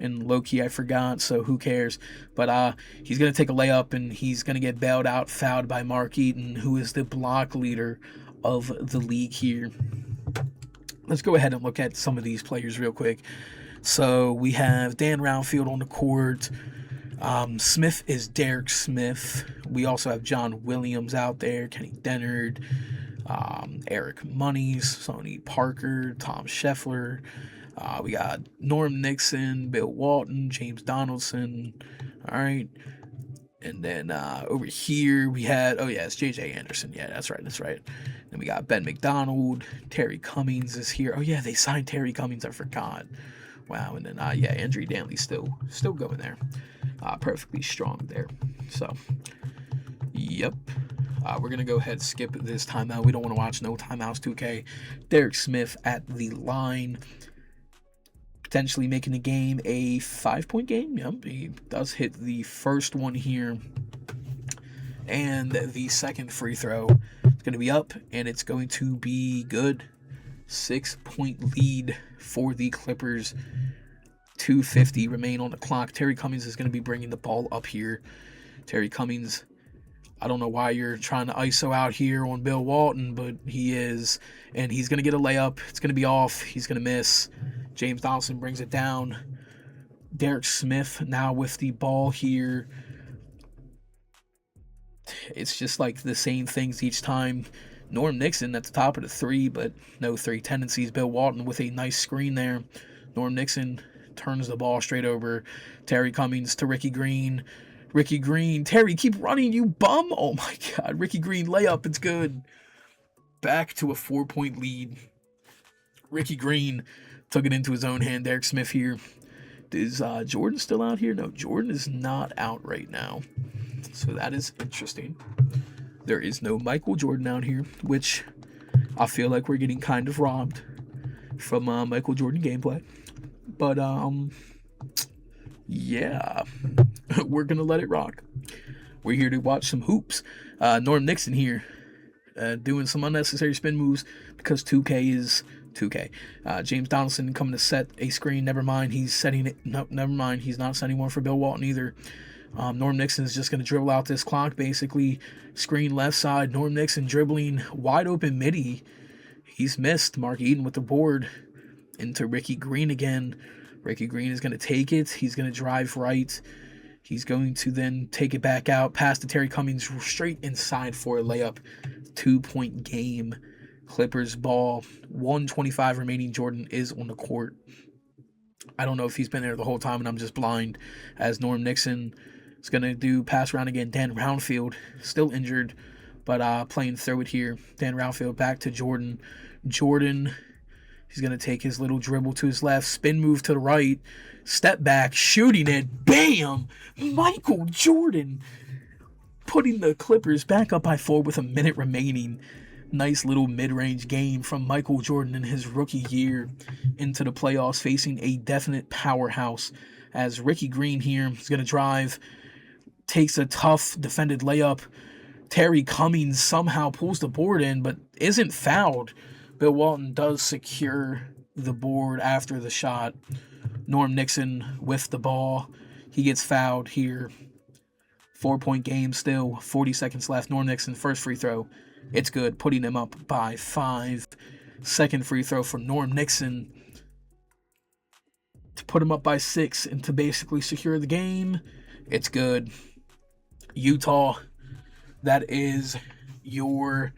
And low-key, I forgot, so who cares? But he's going to take a layup, and he's going to get bailed out, fouled by Mark Eaton, who is the block leader of the league here. Let's go ahead and look at some of these players real quick. So we have Dan Roundfield on the court. Smith is Derek Smith. We also have John Williams out there, Kenny Dennard, Eric Monies, Sonny Parker, Tom Scheffler. We got Norm Nixon, Bill Walton, James Donaldson. All right. And then over here we had, it's J.J. Anderson. Yeah, that's right. Then we got Ben McDonald. Terry Cummings is here. Oh, yeah, they signed Terry Cummings. I forgot. Wow. And then, Andrew Dantley still going there. Perfectly strong there. So, yep. We're going to go ahead and skip this timeout. We don't want to watch no timeouts, 2K. Derek Smith at the line. Potentially making the game a 5-point game. Yep, he does hit the first one here. And the second free throw is going to be up, and it's going to be good. 6-point lead for the Clippers. 2:50 remain on the clock. Terry Cummings is going to be bringing the ball up here. Terry Cummings, I don't know why you're trying to ISO out here on Bill Walton, but he is. And he's going to get a layup. It's going to be off. He's going to miss. James Donaldson brings it down. Derek Smith now with the ball here. It's just like the same things each time. Norm Nixon at the top of the 3, but no 3 tendencies. Bill Walton with a nice screen there. Norm Nixon turns the ball straight over. Terry Cummings to Ricky Green. Ricky Green. Terry, keep running, you bum. Oh, my God. Ricky Green layup. It's good. Back to a 4-point lead. Ricky Green took it into his own hand. Derek Smith here. Is Jordan still out here? No, Jordan is not out right now. So that is interesting. There is no Michael Jordan out here, which I feel like we're getting kind of robbed from Michael Jordan gameplay. But, yeah, we're going to let it rock. We're here to watch some hoops. Norm Nixon here doing some unnecessary spin moves because 2K is 2K. James Donaldson coming to set a screen. Never mind. He's setting it. No, never mind. He's not setting one for Bill Walton either. Norm Nixon is just going to dribble out this clock, basically. Screen left side. Norm Nixon dribbling wide open midi. He's missed. Mark Eaton with the board into Ricky Green again. Ricky Green is going to take it. He's going to drive right. He's going to then take it back out. Pass to Terry Cummings straight inside for a layup. 2-point game. Clippers ball. 1:25 remaining. Jordan is on the court. I don't know if he's been there the whole time and I'm just blind, as Norm Nixon is going to do pass around again. Dan Roundfield, still injured, but playing through it here. Dan Roundfield back to Jordan. Jordan, he's going to take his little dribble to his left, spin move to the right, step back, shooting it. Bam! Michael Jordan putting the Clippers back up by 4 with a minute remaining. Nice little mid-range game from Michael Jordan in his rookie year into the playoffs, facing a definite powerhouse, as Ricky Green here is going to drive, takes a tough defended layup. Terry Cummings somehow pulls the board in, but isn't fouled. Bill Walton does secure the board after the shot. Norm Nixon with the ball. He gets fouled here. 4-point game still. 40 seconds left. Norm Nixon, first free throw. It's good, putting them up by 5. Second free throw from Norm Nixon to put him up by 6 and to basically secure the game. It's good. Utah, that is your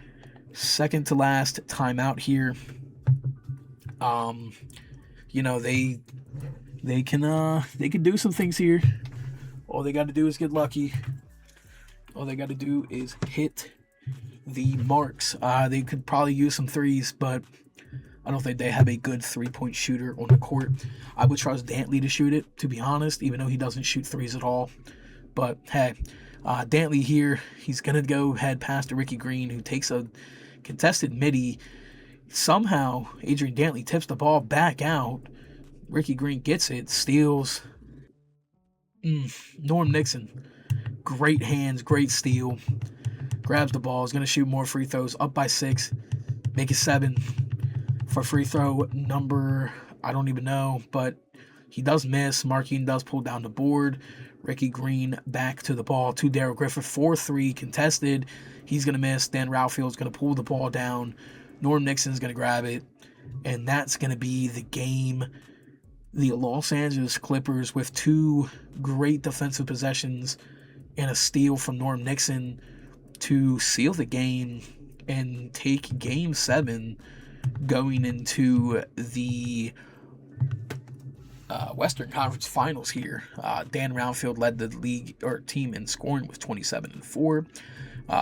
second to last timeout here. You know, they can do some things here. All they got to do is get lucky. All they got to do is hit the marks. They could probably use some threes, but I don't think they have a good three-point shooter on the court. I would trust Dantley to shoot it, to be honest, even though he doesn't shoot threes at all. But hey, Dantley here, he's going to go head past to Ricky Green, who takes a contested midi. Somehow, Adrian Dantley tips the ball back out. Ricky Green gets it, steals. Norm Nixon, great hands, great steal. Grabs the ball, is going to shoot more free throws, up by 6, make it 7 for free throw number, I don't even know, but he does miss. Markine does pull down the board. Ricky Green back to the ball to Darrell Griffith, 4-3 contested. He's going to miss. Dan Ralphield's going to pull the ball down. Norm Nixon's going to grab it, and that's going to be the game. The Los Angeles Clippers, with 2 great defensive possessions and a steal from Norm Nixon, to seal the game and take Game 7 going into the Western Conference Finals here. Dan Ralphield led the league or team in scoring with 27-4.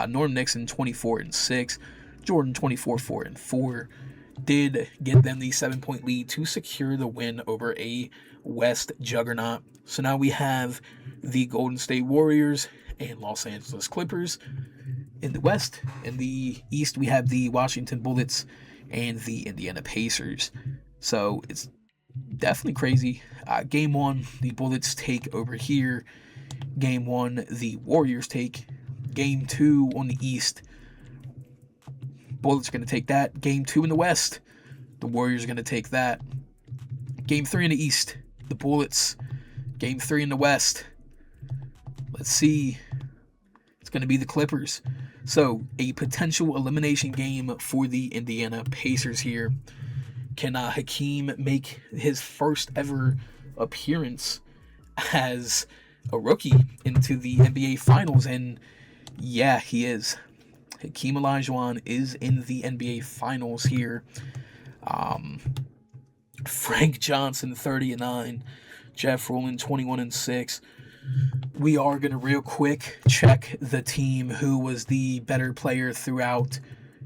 Norm Nixon 24-6. Jordan 24-4. Did get them the 7-point lead to secure the win over a West juggernaut. So now we have the Golden State Warriors and Los Angeles Clippers in the West. In the East, we have the Washington Bullets and the Indiana Pacers. So it's definitely crazy. Game 1, the Bullets take over here. Game 1, the Warriors take. Game 2 on the East, Bullets are going to take that. Game 2 in the West, the Warriors are going to take that. Game 3 in the East, the Bullets. Game 3 in the West, let's see, it's going to be the Clippers. So a potential elimination game for the Indiana Pacers here. Can Hakeem make his first ever appearance as a rookie into the NBA Finals? And yeah, he is. Hakeem Olajuwon is in the NBA Finals here. Frank Johnson 30-9, Jeff Rowland 21-6. We are going to real quick check the team who was the better player throughout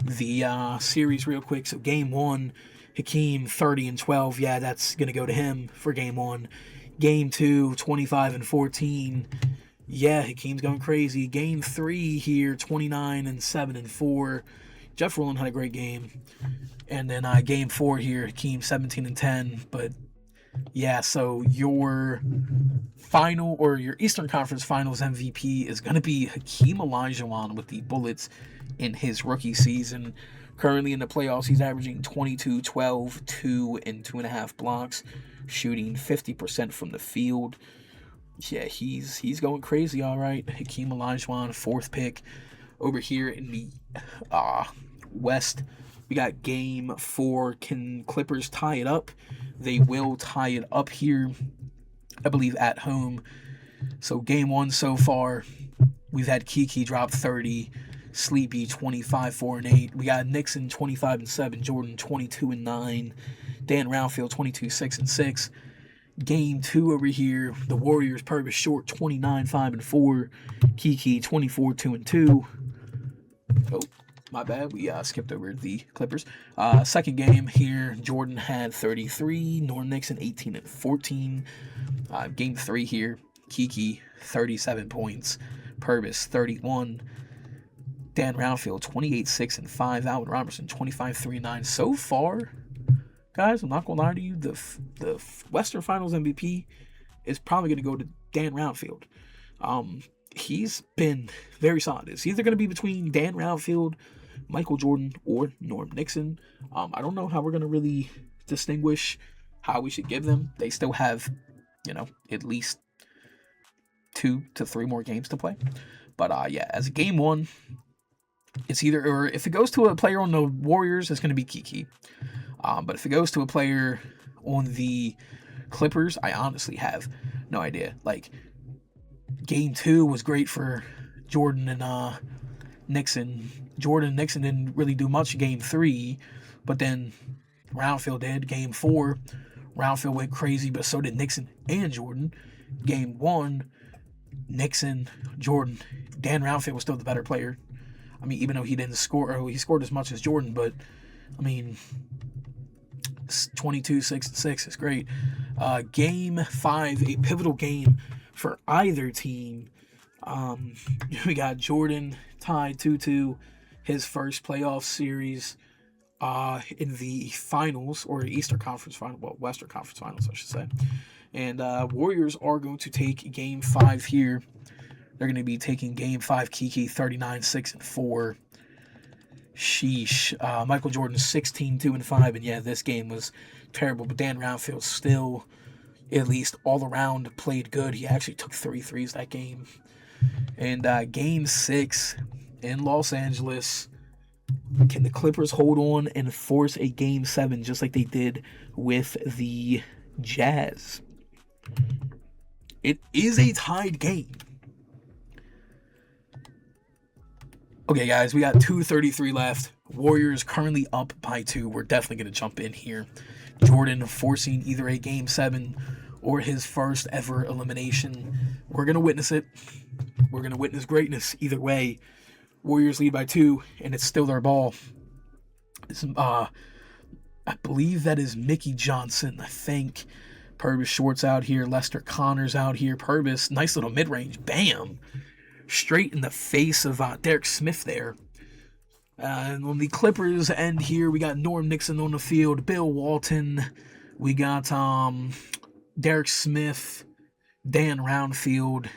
the series real quick. So game 1, Hakeem 30-12. Yeah, that's going to go to him for game 1. Game 2, 25-14. Yeah, Hakeem's going crazy. Game 3 here, 29-7-4. Jeff Rowland had a great game. And then game 4 here, Hakeem 17-10. But yeah, so your final or your Eastern Conference Finals MVP is going to be Hakeem Olajuwon with the Bullets in his rookie season. Currently in the playoffs, he's averaging 22, 12, 2, and 2.5 blocks, shooting 50% from the field. Yeah, he's going crazy, all right. Hakeem Olajuwon, 4th pick. Over here in the West, we got game 4. Can Clippers tie it up? They will tie it up here, I believe, at home. So game 1 so far, we've had Kiki drop 30, Sleepy 25, 4 and 8. We got Nixon 25 and 7, Jordan 22 and 9, Dan Ralphield 22, 6 and 6. Game 2 over here, the Warriors Purvis Short 29, 5 and 4, Kiki 24, 2 and 2. Oh, my bad. We skipped over the Clippers. Second game here, Jordan had 33, Norm Nixon 18 and 14. Game 3 here, Kiki 37 points, Purvis 31. Dan Ralphield 28, 6 and 5. Alvin Robertson 25, 3 and 9. So far, guys, I'm not gonna lie to you, the Western Finals MVP is probably gonna go to Dan Ralphield. He's been very solid. It's either gonna be between Dan Ralphield, Michael Jordan, or Norm Nixon. I don't know how we're gonna really distinguish how we should give them. They still have, at least 2 to 3 more games to play. But yeah, as a game 1, It's either, or if it goes to a player on the Warriors, it's going to be Kiki. But if it goes to a player on the Clippers, I honestly have no idea. Like, game 2 was great for Jordan and Nixon. Jordan and Nixon didn't really do much game 3, but then Roundfield did. Game 4, Roundfield went crazy, but so did Nixon and Jordan. Game 1, Nixon, Jordan. Dan Roundfield was still the better player. I mean, even though he didn't score, or he scored as much as Jordan, but I mean, 22, 6, and 6 is great. Game 5, a pivotal game for either team. We got Jordan tied 2-2, his first playoff series in the finals, or Eastern Conference Final, well, Western Conference Finals, I should say. And Warriors are going to take game 5 here. They're going to be taking game 5, Kiki 39, 6, and 4. Sheesh. Michael Jordan 16, 2, and 5. And yeah, this game was terrible. But Dan Roundfield still, at least all around, played good. He actually took 3 threes that game. And game 6 in Los Angeles. Can the Clippers hold on and force a game 7 just like they did with the Jazz? It is a tied game. Okay, guys, we got 2:33 left. Warriors currently up by 2. We're definitely going to jump in here. Jordan forcing either a game 7 or his first ever elimination. We're going to witness it. We're going to witness greatness either way. Warriors lead by 2, and it's still their ball. I believe that is Mickey Johnson, I think. Purvis Short's out here. Lester Connor's out here. Purvis, nice little mid-range. Bam! Straight in the face of Derek Smith there. And on the Clippers end here, we got Norm Nixon on the field. Bill Walton. We got Derek Smith. Dan Roundfield.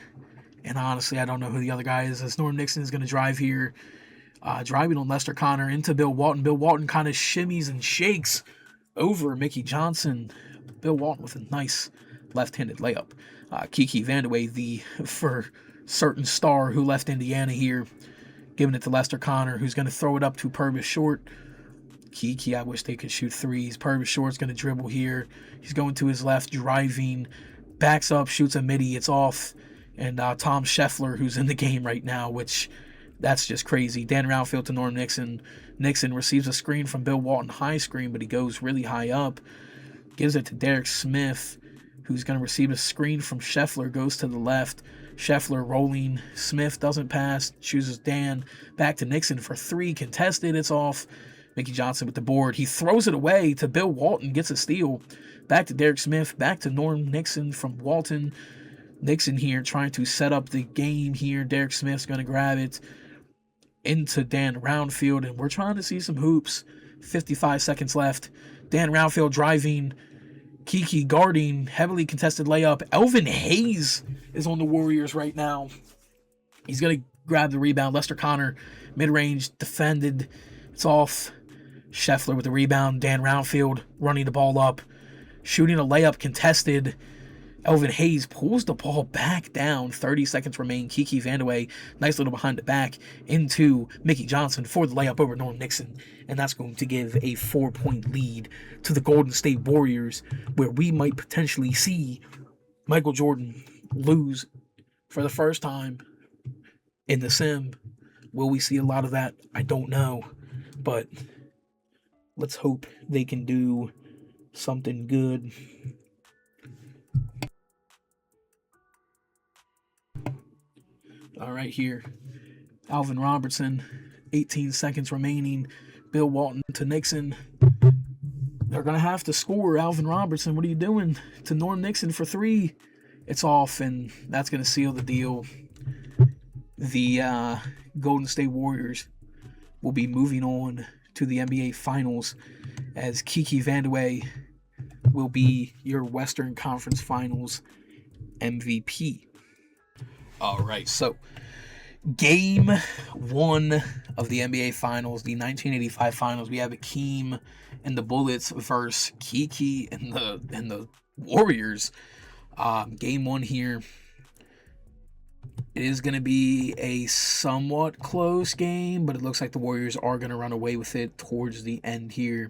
And honestly, I don't know who the other guy is. As Norm Nixon is going to drive here. Driving on Lester Connor into Bill Walton. Bill Walton kind of shimmies and shakes over Mickey Johnson. Bill Walton with a nice left-handed layup. Kiki Vandeweghe, the for certain star who left Indiana here, giving it to Lester Connor, who's going to throw it up to Purvis Short. Kiki, I wish they could shoot threes. Purvis Short's going to dribble here. He's going to his left, driving, backs up, shoots a midi. It's off. And Tom Scheffler, who's in the game right now, which that's just crazy. Dan Roundfield to Norm Nixon. Nixon receives a screen from Bill Walton, high screen, but he goes really high up. Gives it to Derek Smith, who's going to receive a screen from Scheffler, goes to the left. Scheffler rolling. Smith doesn't pass. Chooses Dan. Back to Nixon for 3. Contested. It's off. Mickey Johnson with the board. He throws it away to Bill Walton. Gets a steal. Back to Derek Smith. Back to Norm Nixon from Walton. Nixon here trying to set up the game here. Derek Smith's going to grab it into Dan Roundfield. And we're trying to see some hoops. 55 seconds left. Dan Roundfield driving. Kiki guarding, heavily contested layup. Elvin Hayes is on the Warriors right now. He's going to grab the rebound. Lester Connor, mid-range, defended. It's off. Scheffler with the rebound. Dan Roundfield running the ball up. Shooting a layup contested. Elvin Hayes pulls the ball back down. 30 seconds remain. Kiki Vandeweghe, nice little behind the back into Mickey Johnson for the layup over Norm Nixon. And that's going to give a 4-point lead to the Golden State Warriors, where we might potentially see Michael Jordan lose for the first time in the sim. Will we see a lot of that? I don't know. But let's hope they can do something good. All right, here. Alvin Robertson, 18 seconds remaining. Bill Walton to Nixon. They're going to have to score. Alvin Robertson, what are you doing? To Norm Nixon for 3. It's off, and that's going to seal the deal. The Golden State Warriors will be moving on to the NBA Finals, as Kiki Vandeweghe will be your Western Conference Finals MVP. All right, so game 1 of the NBA Finals, the 1985 Finals. We have Akeem and the Bullets versus Kiki and the Warriors. Game 1 here. It is going to be a somewhat close game, but it looks like the Warriors are going to run away with it towards the end here,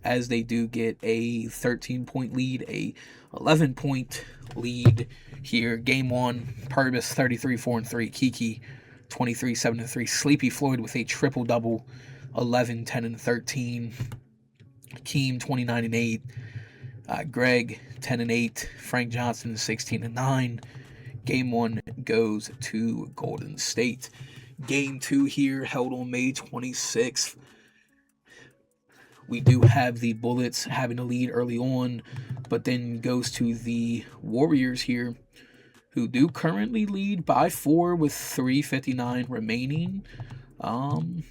as they do get a 13-point lead, a 11-point lead here. Game 1, Purvis 33-4-3, Kiki 23-7-3, Sleepy Floyd with a triple-double, 11, 10, and 13, Keem 29-8, Greg 10-8, Frank Johnson 16-9. Game 1 goes to Golden State. Game 2 here, held on May 26th. We do have the Bullets having a lead early on, but then goes to the Warriors here, who do currently lead by 4 with 3:59 remaining. Let's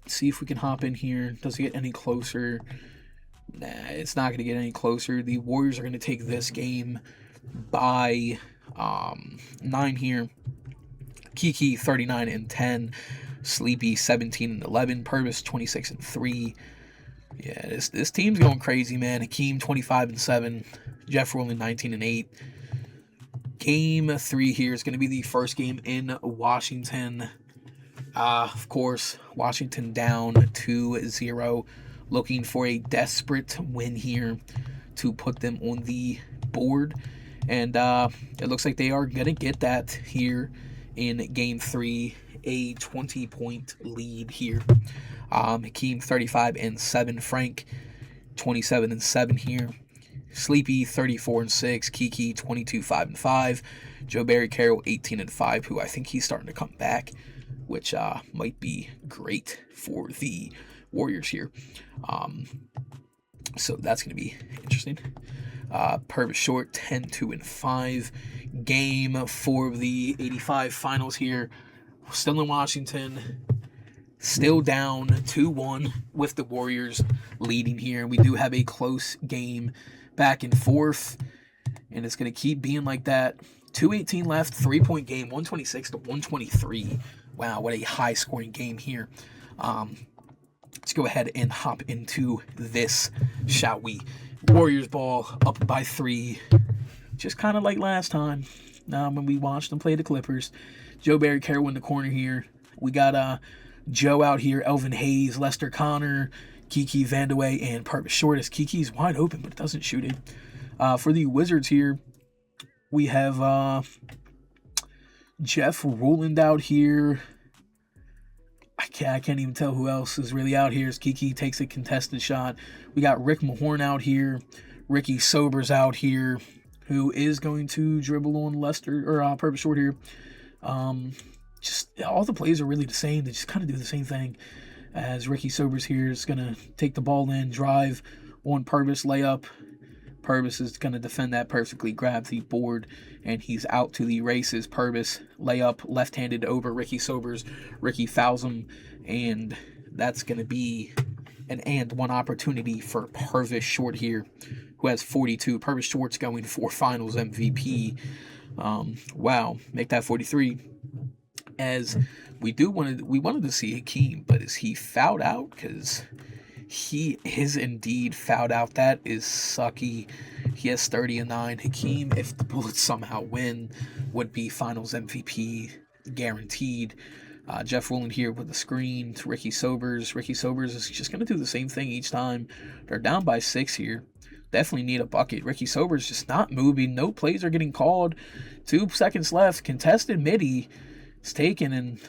see if we can hop in here. Does it get any closer? Nah, it's not going to get any closer. The Warriors are going to take this game by 9 here. Kiki 39-10, Sleepy 17-11, Purvis 26-3. Yeah, this team's going crazy, man. Hakeem 25-7, Jeff Rowland 19-8. Game 3 here is going to be the first game in Washington. Of course, Washington down 2-0, looking for a desperate win here to put them on the board. And it looks like they are going to get that here in Game 3, a 20-point lead here. Hakeem 35-7, Frank 27-7 here. Sleepy 34-6, Kiki 22-5-5, Joe Barry Carroll 18-5, who I think he's starting to come back, which might be great for the Warriors here. So that's going to be interesting. Purvis Short 10-2-5. Game 4 of the 85 finals here. Still in Washington. Still down 2-1 with the Warriors leading here. We do have a close game back and forth, and it's going to keep being like that. 2:18 left, 3-point game, 126-123. Wow, what a high-scoring game here. Let's go ahead and hop into this, shall we? Warriors ball up by 3, just kind of like last time when we watched them play the Clippers. Joe Barry Carroll in the corner here. We got Joe out here, Elvin Hayes, Lester Connor, Kiki Vandeweghe, and Purvis Short, as Kiki's wide open but doesn't shoot it. For the Wizards here, we have Jeff Rowland out here. I can't even tell who else is really out here as Kiki takes a contested shot. We got Rick Mahorn out here. Ricky Sobers out here, who is going to dribble on Lester or Purvis Short here. Just all the plays are really the same. They just kind of do the same thing. As Ricky Sobers here is going to take the ball in, drive on Purvis, layup. Purvis is going to defend that perfectly, grab the board, and he's out to the races. Purvis, layup, left-handed over Ricky Sobers. Ricky fouls him, and that's going to be an one opportunity for Purvis Short here, who has 42. Purvis Short's going for Finals MVP. Wow, make that 43. As we wanted to see Hakeem, but is he fouled out? Because he is indeed fouled out. That is sucky. He has 30-9. Hakeem, if the Bullets somehow win, would be Finals MVP guaranteed. Jeff Rowland here with the screen to Ricky Sobers. Ricky Sobers is just going to do the same thing each time. They're down by 6 here. Definitely need a bucket. Ricky Sobers just not moving. No plays are getting called. 2 seconds left. Contested midi is taken, and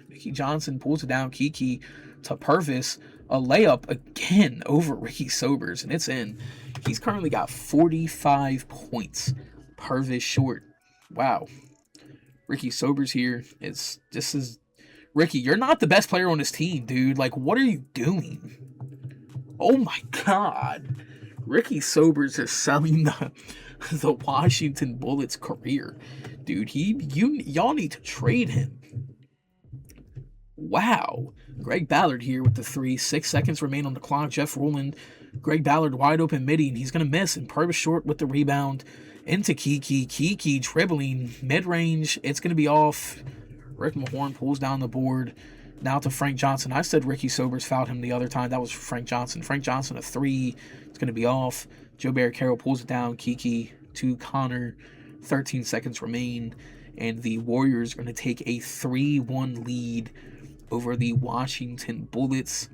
Mickey Johnson pulls it down. Kiki to Purvis. A layup again over Ricky Sobers, and it's in. He's currently got 45 points. Purvis Short. Wow. Ricky Sobers here. Ricky, you're not the best player on this team, dude. Like, what are you doing? Oh my God. Ricky Sobers is selling the Washington Bullets career. Dude, y'all need to trade him. Wow. Greg Ballard here with the 3. 6 seconds remain on the clock. Jeff Rowland. Greg Ballard wide open midi, and he's going to miss. And Purvis Short with the rebound into Kiki. Kiki dribbling mid-range. It's going to be off. Rick Mahorn pulls down the board. Now to Frank Johnson. I said Ricky Sobers fouled him the other time. That was Frank Johnson. Frank Johnson, a 3. It's going to be off. Joe Barry Carroll pulls it down. Kiki to Connor. 13 seconds remain. and the Warriors are going to take a 3-1 lead over the Washington Bullets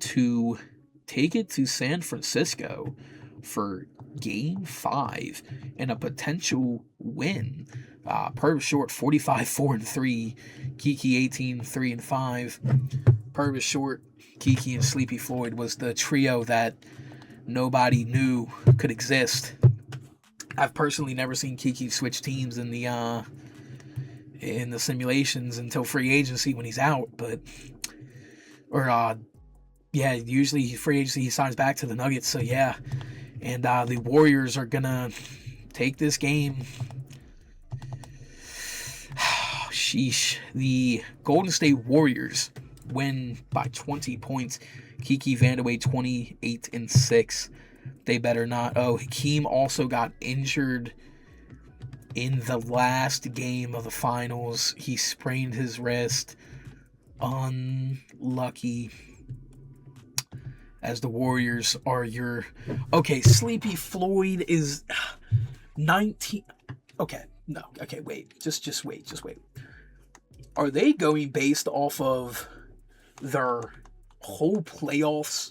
to take it to San Francisco for Game 5 and a potential win. Purvis Short 45-4-3, Kiki 18-3-5. Purvis Short, Kiki, and Sleepy Floyd was the trio that nobody knew could exist. I've personally never seen Kiki switch teams in the simulations until free agency when he's out, usually free agency he signs back to the Nuggets. So yeah, and the Warriors are gonna take this game. Sheesh. The Golden State Warriors win by 20 points. Kiki Vandeweghe 28-6. They better not. Oh, Hakeem also got injured in the last game of the finals. He sprained his wrist. Unlucky. As the Warriors are your... Okay, Sleepy Floyd is 19... Okay, no. Okay, wait. Just wait. Are they going based off of their whole playoffs?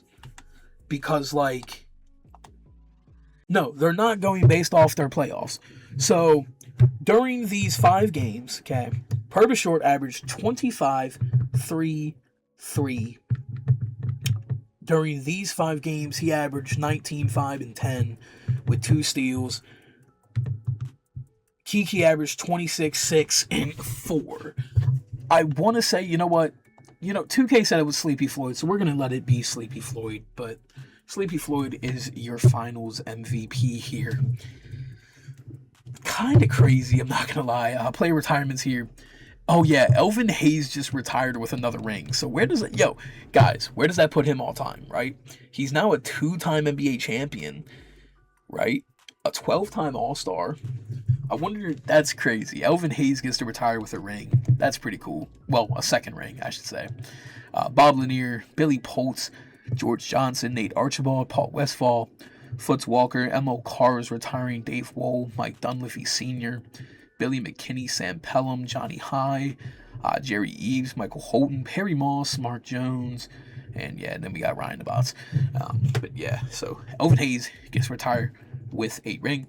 Because, like... No, they're not going based off their playoffs. So, during these 5 games, okay, Purvis Short averaged 25-3-3. During these 5 games, he averaged 19-5-10 with 2 steals. Kiki averaged 26-6-4. I want to say, you know what? 2K said it was Sleepy Floyd, so we're going to let it be Sleepy Floyd. But Sleepy Floyd is your finals MVP here. Kind of crazy, I'm not going to lie. Player retirements here. Oh, yeah, Elvin Hayes just retired with another ring. So where does that... Yo, guys, where does that put him all time, right? He's now a 2-time NBA champion, right? A 12-time All-Star. I wonder... That's crazy. Elvin Hayes gets to retire with a ring. That's pretty cool. Well, a second ring, I should say. Bob Lanier, Billy Poltz, George Johnson, Nate Archibald, Paul Westphal, Foots Walker, M.O. Carr is retiring, Dave Wohl, Mike Dunleavy Sr., Billy McKinney, Sam Pelham, Johnny High, Jerry Eves, Michael Holton, Perry Moss, Mark Jones, and then we got Ryan DeBots. So Elvin Hayes gets retired with a ring.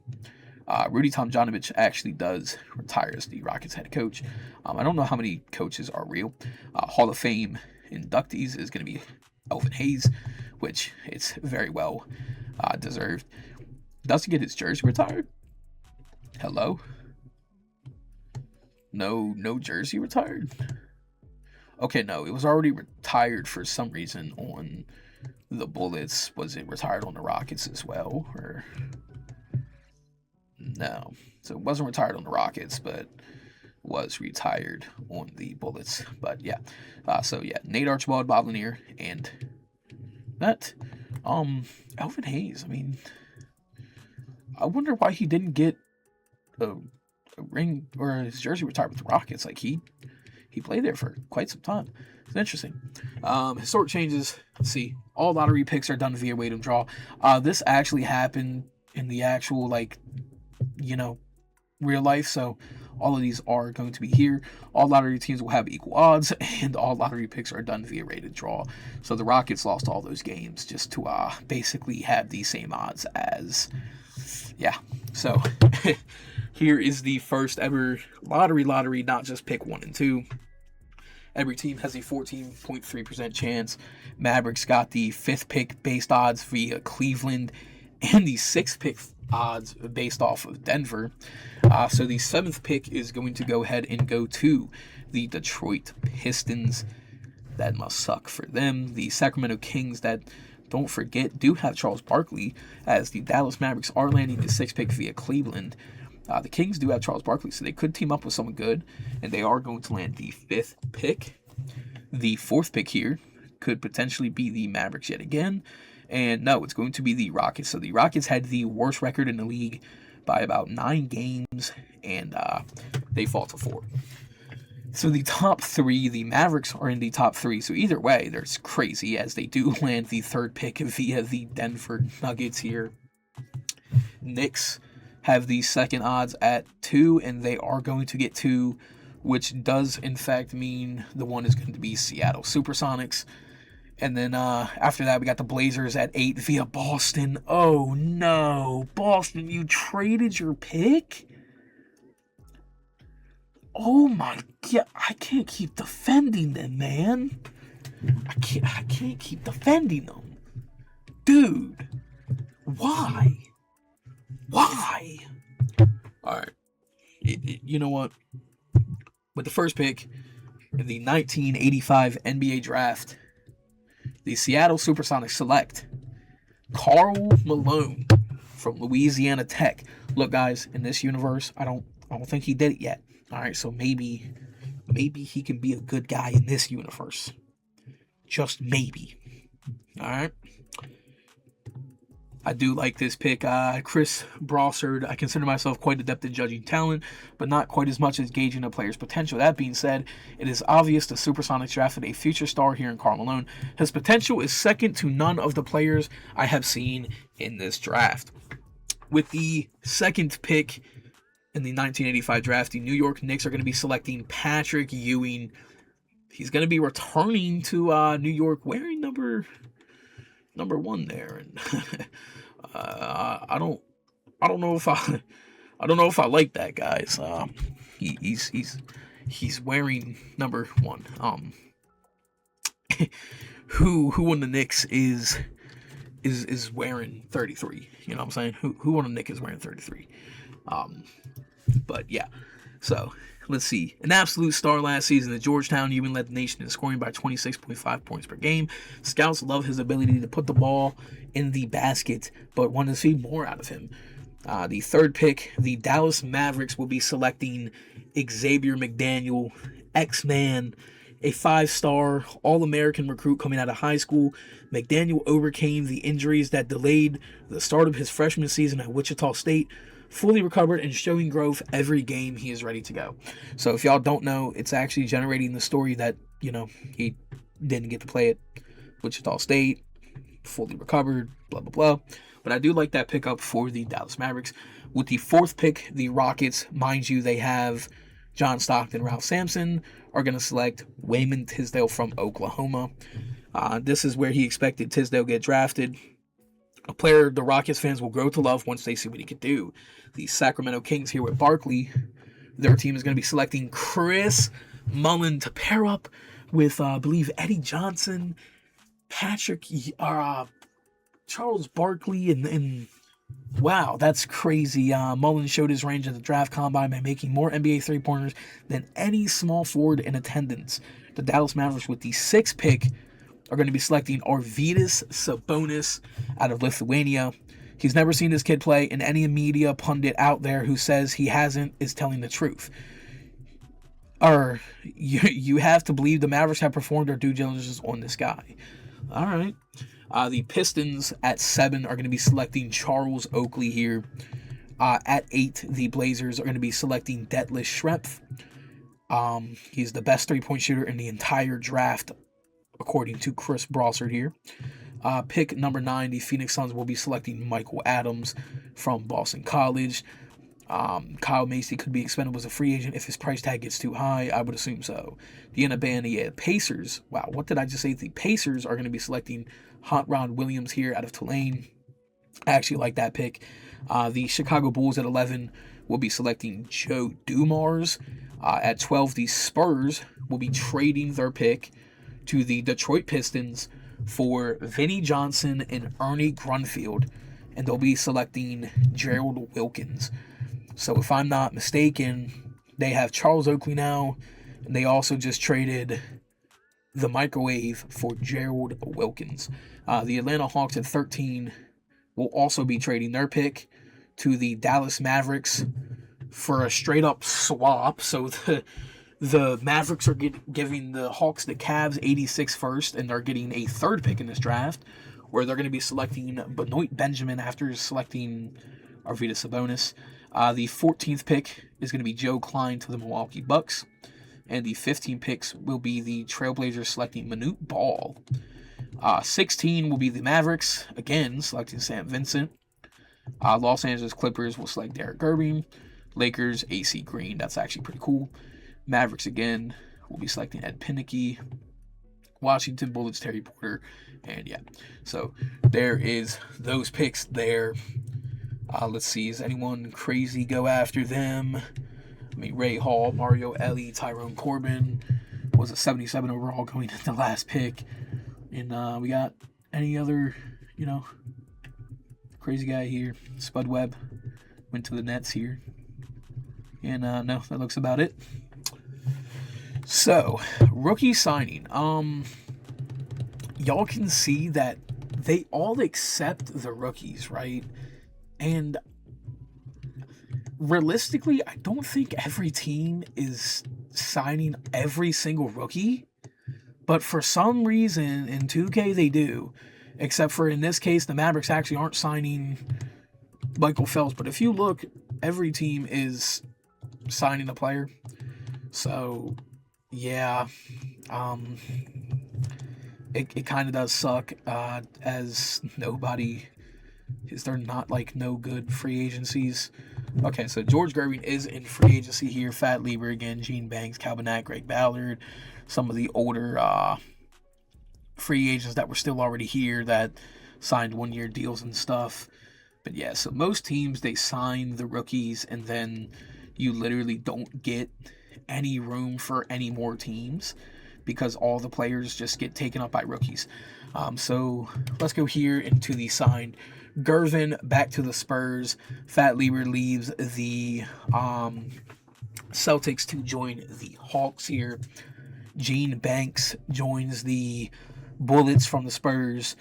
Rudy Tomjanovich actually does retire as the Rockets head coach. I don't know how many coaches are real. Hall of Fame inductees is going to be Elvin Hayes, which it's very well deserved. Does he get his jersey retired? Hello? No jersey retired? Okay, no, it was already retired for some reason on the Bullets. Was it retired on the Rockets as well? Or no. So it wasn't retired on the Rockets, but was retired on the Bullets. But yeah. Nate Archibald, Bob Lanier, and that Elvin Hayes. I mean, I wonder why he didn't get a ring or his jersey retired with the Rockets. Like he played there for quite some time. It's interesting. Historic changes. Let's see. All lottery picks are done via weight and draw. This actually happened in the actual real life. So all of these are going to be here. All lottery teams will have equal odds, and all lottery picks are done via rated draw. So the Rockets lost all those games just to basically have the same odds as. Yeah. So here is the first ever lottery, not just pick 1 and 2. Every team has a 14.3% chance. Mavericks got the 5th pick based odds via Cleveland, and the 6th pick odds based off of Denver. So the 7th pick is going to go ahead and go to the Detroit Pistons. That must suck for them. The Sacramento Kings, that, don't forget, do have Charles Barkley, as the Dallas Mavericks are landing the 6th pick via Cleveland. The Kings do have Charles Barkley, so they could team up with someone good, and they are going to land the 5th pick. The 4th pick here could potentially be the Mavericks yet again, and no, it's going to be the Rockets. So the Rockets had the worst record in the league by about 9 games, and they fall to 4. So the top 3, the Mavericks are in the top 3, so either way, there's crazy, as they do land the 3rd pick via the Denver Nuggets here. Knicks have the second odds at 2, and they are going to get 2, which does in fact mean the one is going to be Seattle Supersonics. And then after that, we got the Blazers at 8 via Boston. Oh no, Boston, you traded your pick? Oh my god, I can't keep defending them, man. I can't keep defending them. Dude, why? Why? Alright. You know what? With the first pick in the 1985 NBA draft, the Seattle Supersonics select Karl Malone from Louisiana Tech. Look, guys, in this universe, I don't think he did it yet. All right, so maybe he can be a good guy in this universe. Just maybe. All right. I do like this pick. Chris Brossard, I consider myself quite adept at judging talent, but not quite as much as gauging a player's potential. That being said, it is obvious the Supersonics drafted a future star here in Karl Malone. His potential is second to none of the players I have seen in this draft. With the second pick in the 1985 draft, the New York Knicks are going to be selecting Patrick Ewing. He's going to be returning to New York wearing number 1 there, and I don't know if I like that, guys. He's wearing number 1. Who on the Knicks is wearing 33? You know what I'm saying? Who on the Knicks is wearing 33? But yeah, so let's see. An absolute star last season at Georgetown, Ewing led the nation in scoring by 26.5 points per game. Scouts love his ability to put the ball in the basket, but want to see more out of him. The third pick, the Dallas Mavericks will be selecting Xavier McDaniel, X-Man, a 5-star All-American recruit coming out of high school. McDaniel overcame the injuries that delayed the start of his freshman season at Wichita State, fully recovered and showing growth every game he is ready to go. So if y'all don't know, it's actually generating the story that, he didn't get to play at Wichita State, fully recovered, blah, blah, blah. But I do like that pickup for the Dallas Mavericks. With the fourth pick, the Rockets, mind you, they have John Stockton, Ralph Sampson, are going to select Wayman Tisdale from Oklahoma. This is where he expected Tisdale to get drafted. A player the Rockets fans will grow to love once they see what he can do. The Sacramento Kings here with Barkley, their team is going to be selecting Chris Mullin to pair up with, I believe, Eddie Johnson, Charles Barkley, and wow, that's crazy. Mullin showed his range at the draft combine by making more NBA three-pointers than any small forward in attendance. The Dallas Mavericks, with the sixth pick, are going to be selecting Arvydas Sabonis out of Lithuania. He's never seen this kid play, and any media pundit out there who says he hasn't is telling the truth. You have to believe the Mavericks have performed their due diligence on this guy. All right. The Pistons at 7 are going to be selecting Charles Oakley here. At 8, the Blazers are going to be selecting Detlef Schrempf. He's the best three-point shooter in the entire draft, according to Chris Brossard here. Pick number 9, the Phoenix Suns will be selecting Michael Adams from Boston College. Kyle Macy could be expendable as a free agent if his price tag gets too high. I would assume so. The Indiana Pacers. Wow, what did I just say? The Pacers are going to be selecting Hot Rod Williams here out of Tulane. I actually like that pick. The Chicago Bulls at 11 will be selecting Joe Dumars. At 12, the Spurs will be trading their pick to the Detroit Pistons for Vinnie Johnson and Ernie Grunfeld, and they'll be selecting Gerald Wilkins. So if I'm not mistaken, they have Charles Oakley now, and they also just traded the microwave for Gerald Wilkins. The Atlanta Hawks at 13 will also be trading their pick to the Dallas Mavericks for a straight-up swap. So the Mavericks are giving the Hawks the Cavs 86 first, and they're getting a third pick in this draft, where they're going to be selecting Benoit Benjamin after selecting Arvydas Sabonis. The 14th pick is going to be Joe Klein to the Milwaukee Bucks. And the 15 picks will be the Trailblazers selecting Manute Ball. 16 will be the Mavericks, again, selecting Sam Vincent. Los Angeles Clippers will select Derek Irving. Lakers, AC Green. That's actually pretty cool. Mavericks again will be selecting Ed Pinnicky. Washington Bullets, Terry Porter. And yeah, so there is those picks there. Let's see, is anyone crazy go after them? I mean, Ray Hall, Mario Ellie, Tyrone Corbin was a 77 overall going into the last pick. And we got any other, crazy guy here. Spud Webb went to the Nets here. And no, that looks about it. So, rookie signing. Y'all can see that they all accept the rookies, right? And realistically, I don't think every team is signing every single rookie. But for some reason, in 2K they do. Except for in this case, the Mavericks actually aren't signing Michael Phelps. But if you look, every team is signing a player. So, yeah. It kind of does suck, as nobody... Is there not, no good free agencies? Okay, so George Gervin is in free agency here. Fat Lieber again, Gene Banks, Calvin Knack, Greg Ballard. Some of the older free agents that were still already here that signed one-year deals and stuff. But yeah, so most teams, they sign the rookies, and then you literally don't get any room for any more teams because all the players just get taken up by rookies. So let's go here into the signed. Gervin back to the Spurs. Fat Lieber leaves the Celtics to join the Hawks here. Gene Banks joins the Bullets from the Spurs.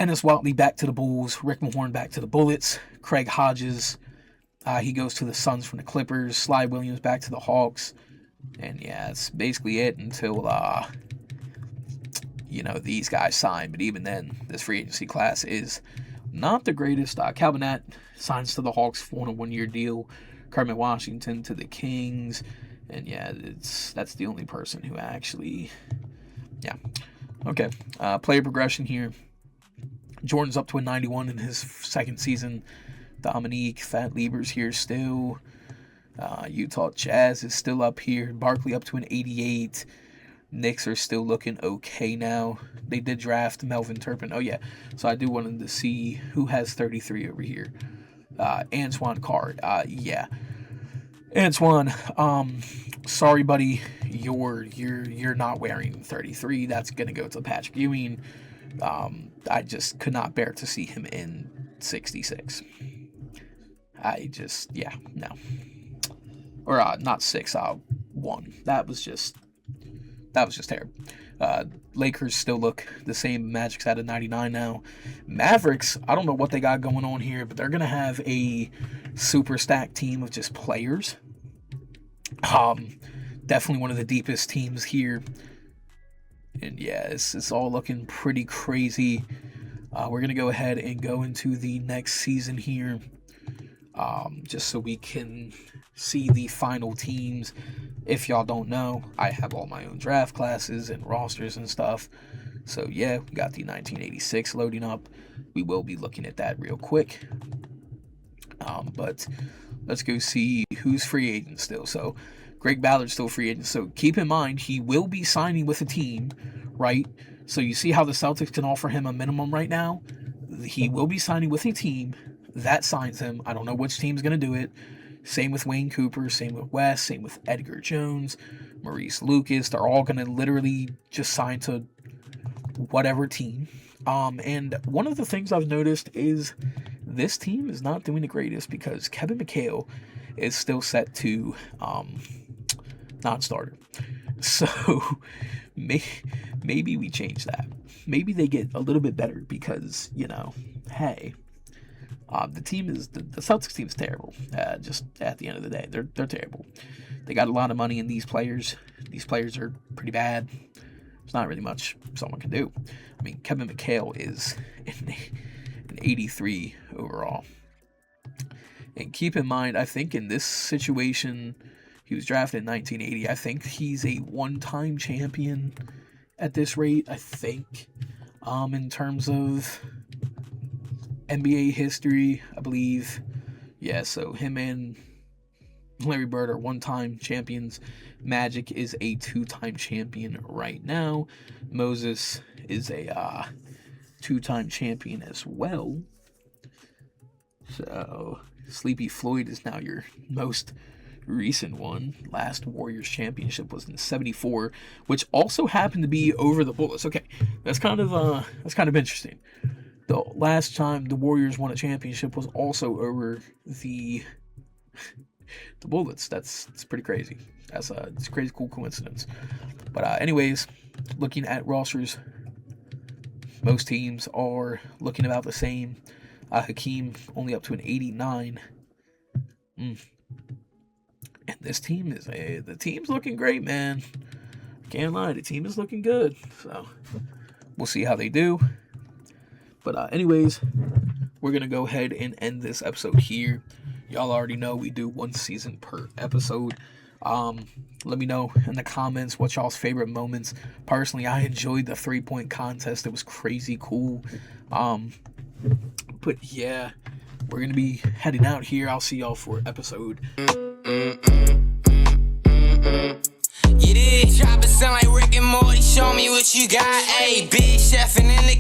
Ennis Watley back to the Bulls. Rick Mahorn back to the Bullets. Craig Hodges, he goes to the Suns from the Clippers. Sly Williams back to the Hawks. And yeah, that's basically it until, these guys sign. But even then, this free agency class is not the greatest. Calvin Nat signs to the Hawks for a one-year deal. Kermit Washington to the Kings. And yeah, that's the only person who actually... Yeah. Okay. Player progression here. Jordan's up to a 91 in his second season. Dominique, Fat Lieber's here still. Utah Jazz is still up here. Barkley up to an 88. Knicks are still looking okay now. They did draft Melvin Turpin. Oh, yeah. So I do want to see who has 33 over here. Antoine Card. Yeah. Antoine, sorry, buddy. You're not wearing 33. That's going to go to Patrick Ewing. I just could not bear to see him in 66. No. Or not 6, 1. That was just terrible. Lakers still look the same. Magic's at a 99 now. Mavericks, I don't know what they got going on here, but they're going to have a super stacked team of just players. Definitely one of the deepest teams here. And yeah, it's all looking pretty crazy. We're going to go ahead and go into the next season here. Just so we can see the final teams. If y'all don't know, I have all my own draft classes and rosters and stuff. So yeah, we got the 1986 loading up. We will be looking at that real quick. But let's go see who's free agent still. So Greg Ballard's still free agent. So keep in mind, he will be signing with a team, right? So you see how the Celtics can offer him a minimum right now? He will be signing with a team that signs him. I don't know which team's going to do it. Same with Wayne Cooper, same with Wes, same with Edgar Jones, Maurice Lucas. They're all going to literally just sign to whatever team. And one of the things I've noticed is this team is not doing the greatest because Kevin McHale is still set to non-starter. So maybe we change that. Maybe they get a little bit better because, hey... the Celtics team is terrible. Just at the end of the day, they're terrible. They got a lot of money in these players. These players are pretty bad. There's not really much someone can do. I mean, Kevin McHale is an 83 overall. And keep in mind, I think in this situation, he was drafted in 1980. I think he's a one-time champion at this rate. I think, in terms of NBA history, I believe. Yeah, so him and Larry Bird are one-time champions. Magic is a two-time champion right now. Moses is a two-time champion as well. So Sleepy Floyd is now your most recent one. Last Warriors championship was in '74, which also happened to be over the Bullets. Okay, that's kind of interesting. The last time the Warriors won a championship was also over the Bullets. That's pretty crazy. It's a crazy cool coincidence. But anyways, looking at rosters, most teams are looking about the same. Hakeem only up to an 89. And this team the team's looking great, man. Can't lie, the team is looking good. So we'll see how they do. But anyways, we're gonna go ahead and end this episode here. Y'all already know we do one season per episode. Let me know in the comments what y'all's favorite moments. Personally, I enjoyed the 3-point contest. It was crazy cool. But yeah, we're gonna be heading out here. I'll see y'all for episode. You did drop it sound like Rick and Morty. Show me what you got. Hey, big chef in the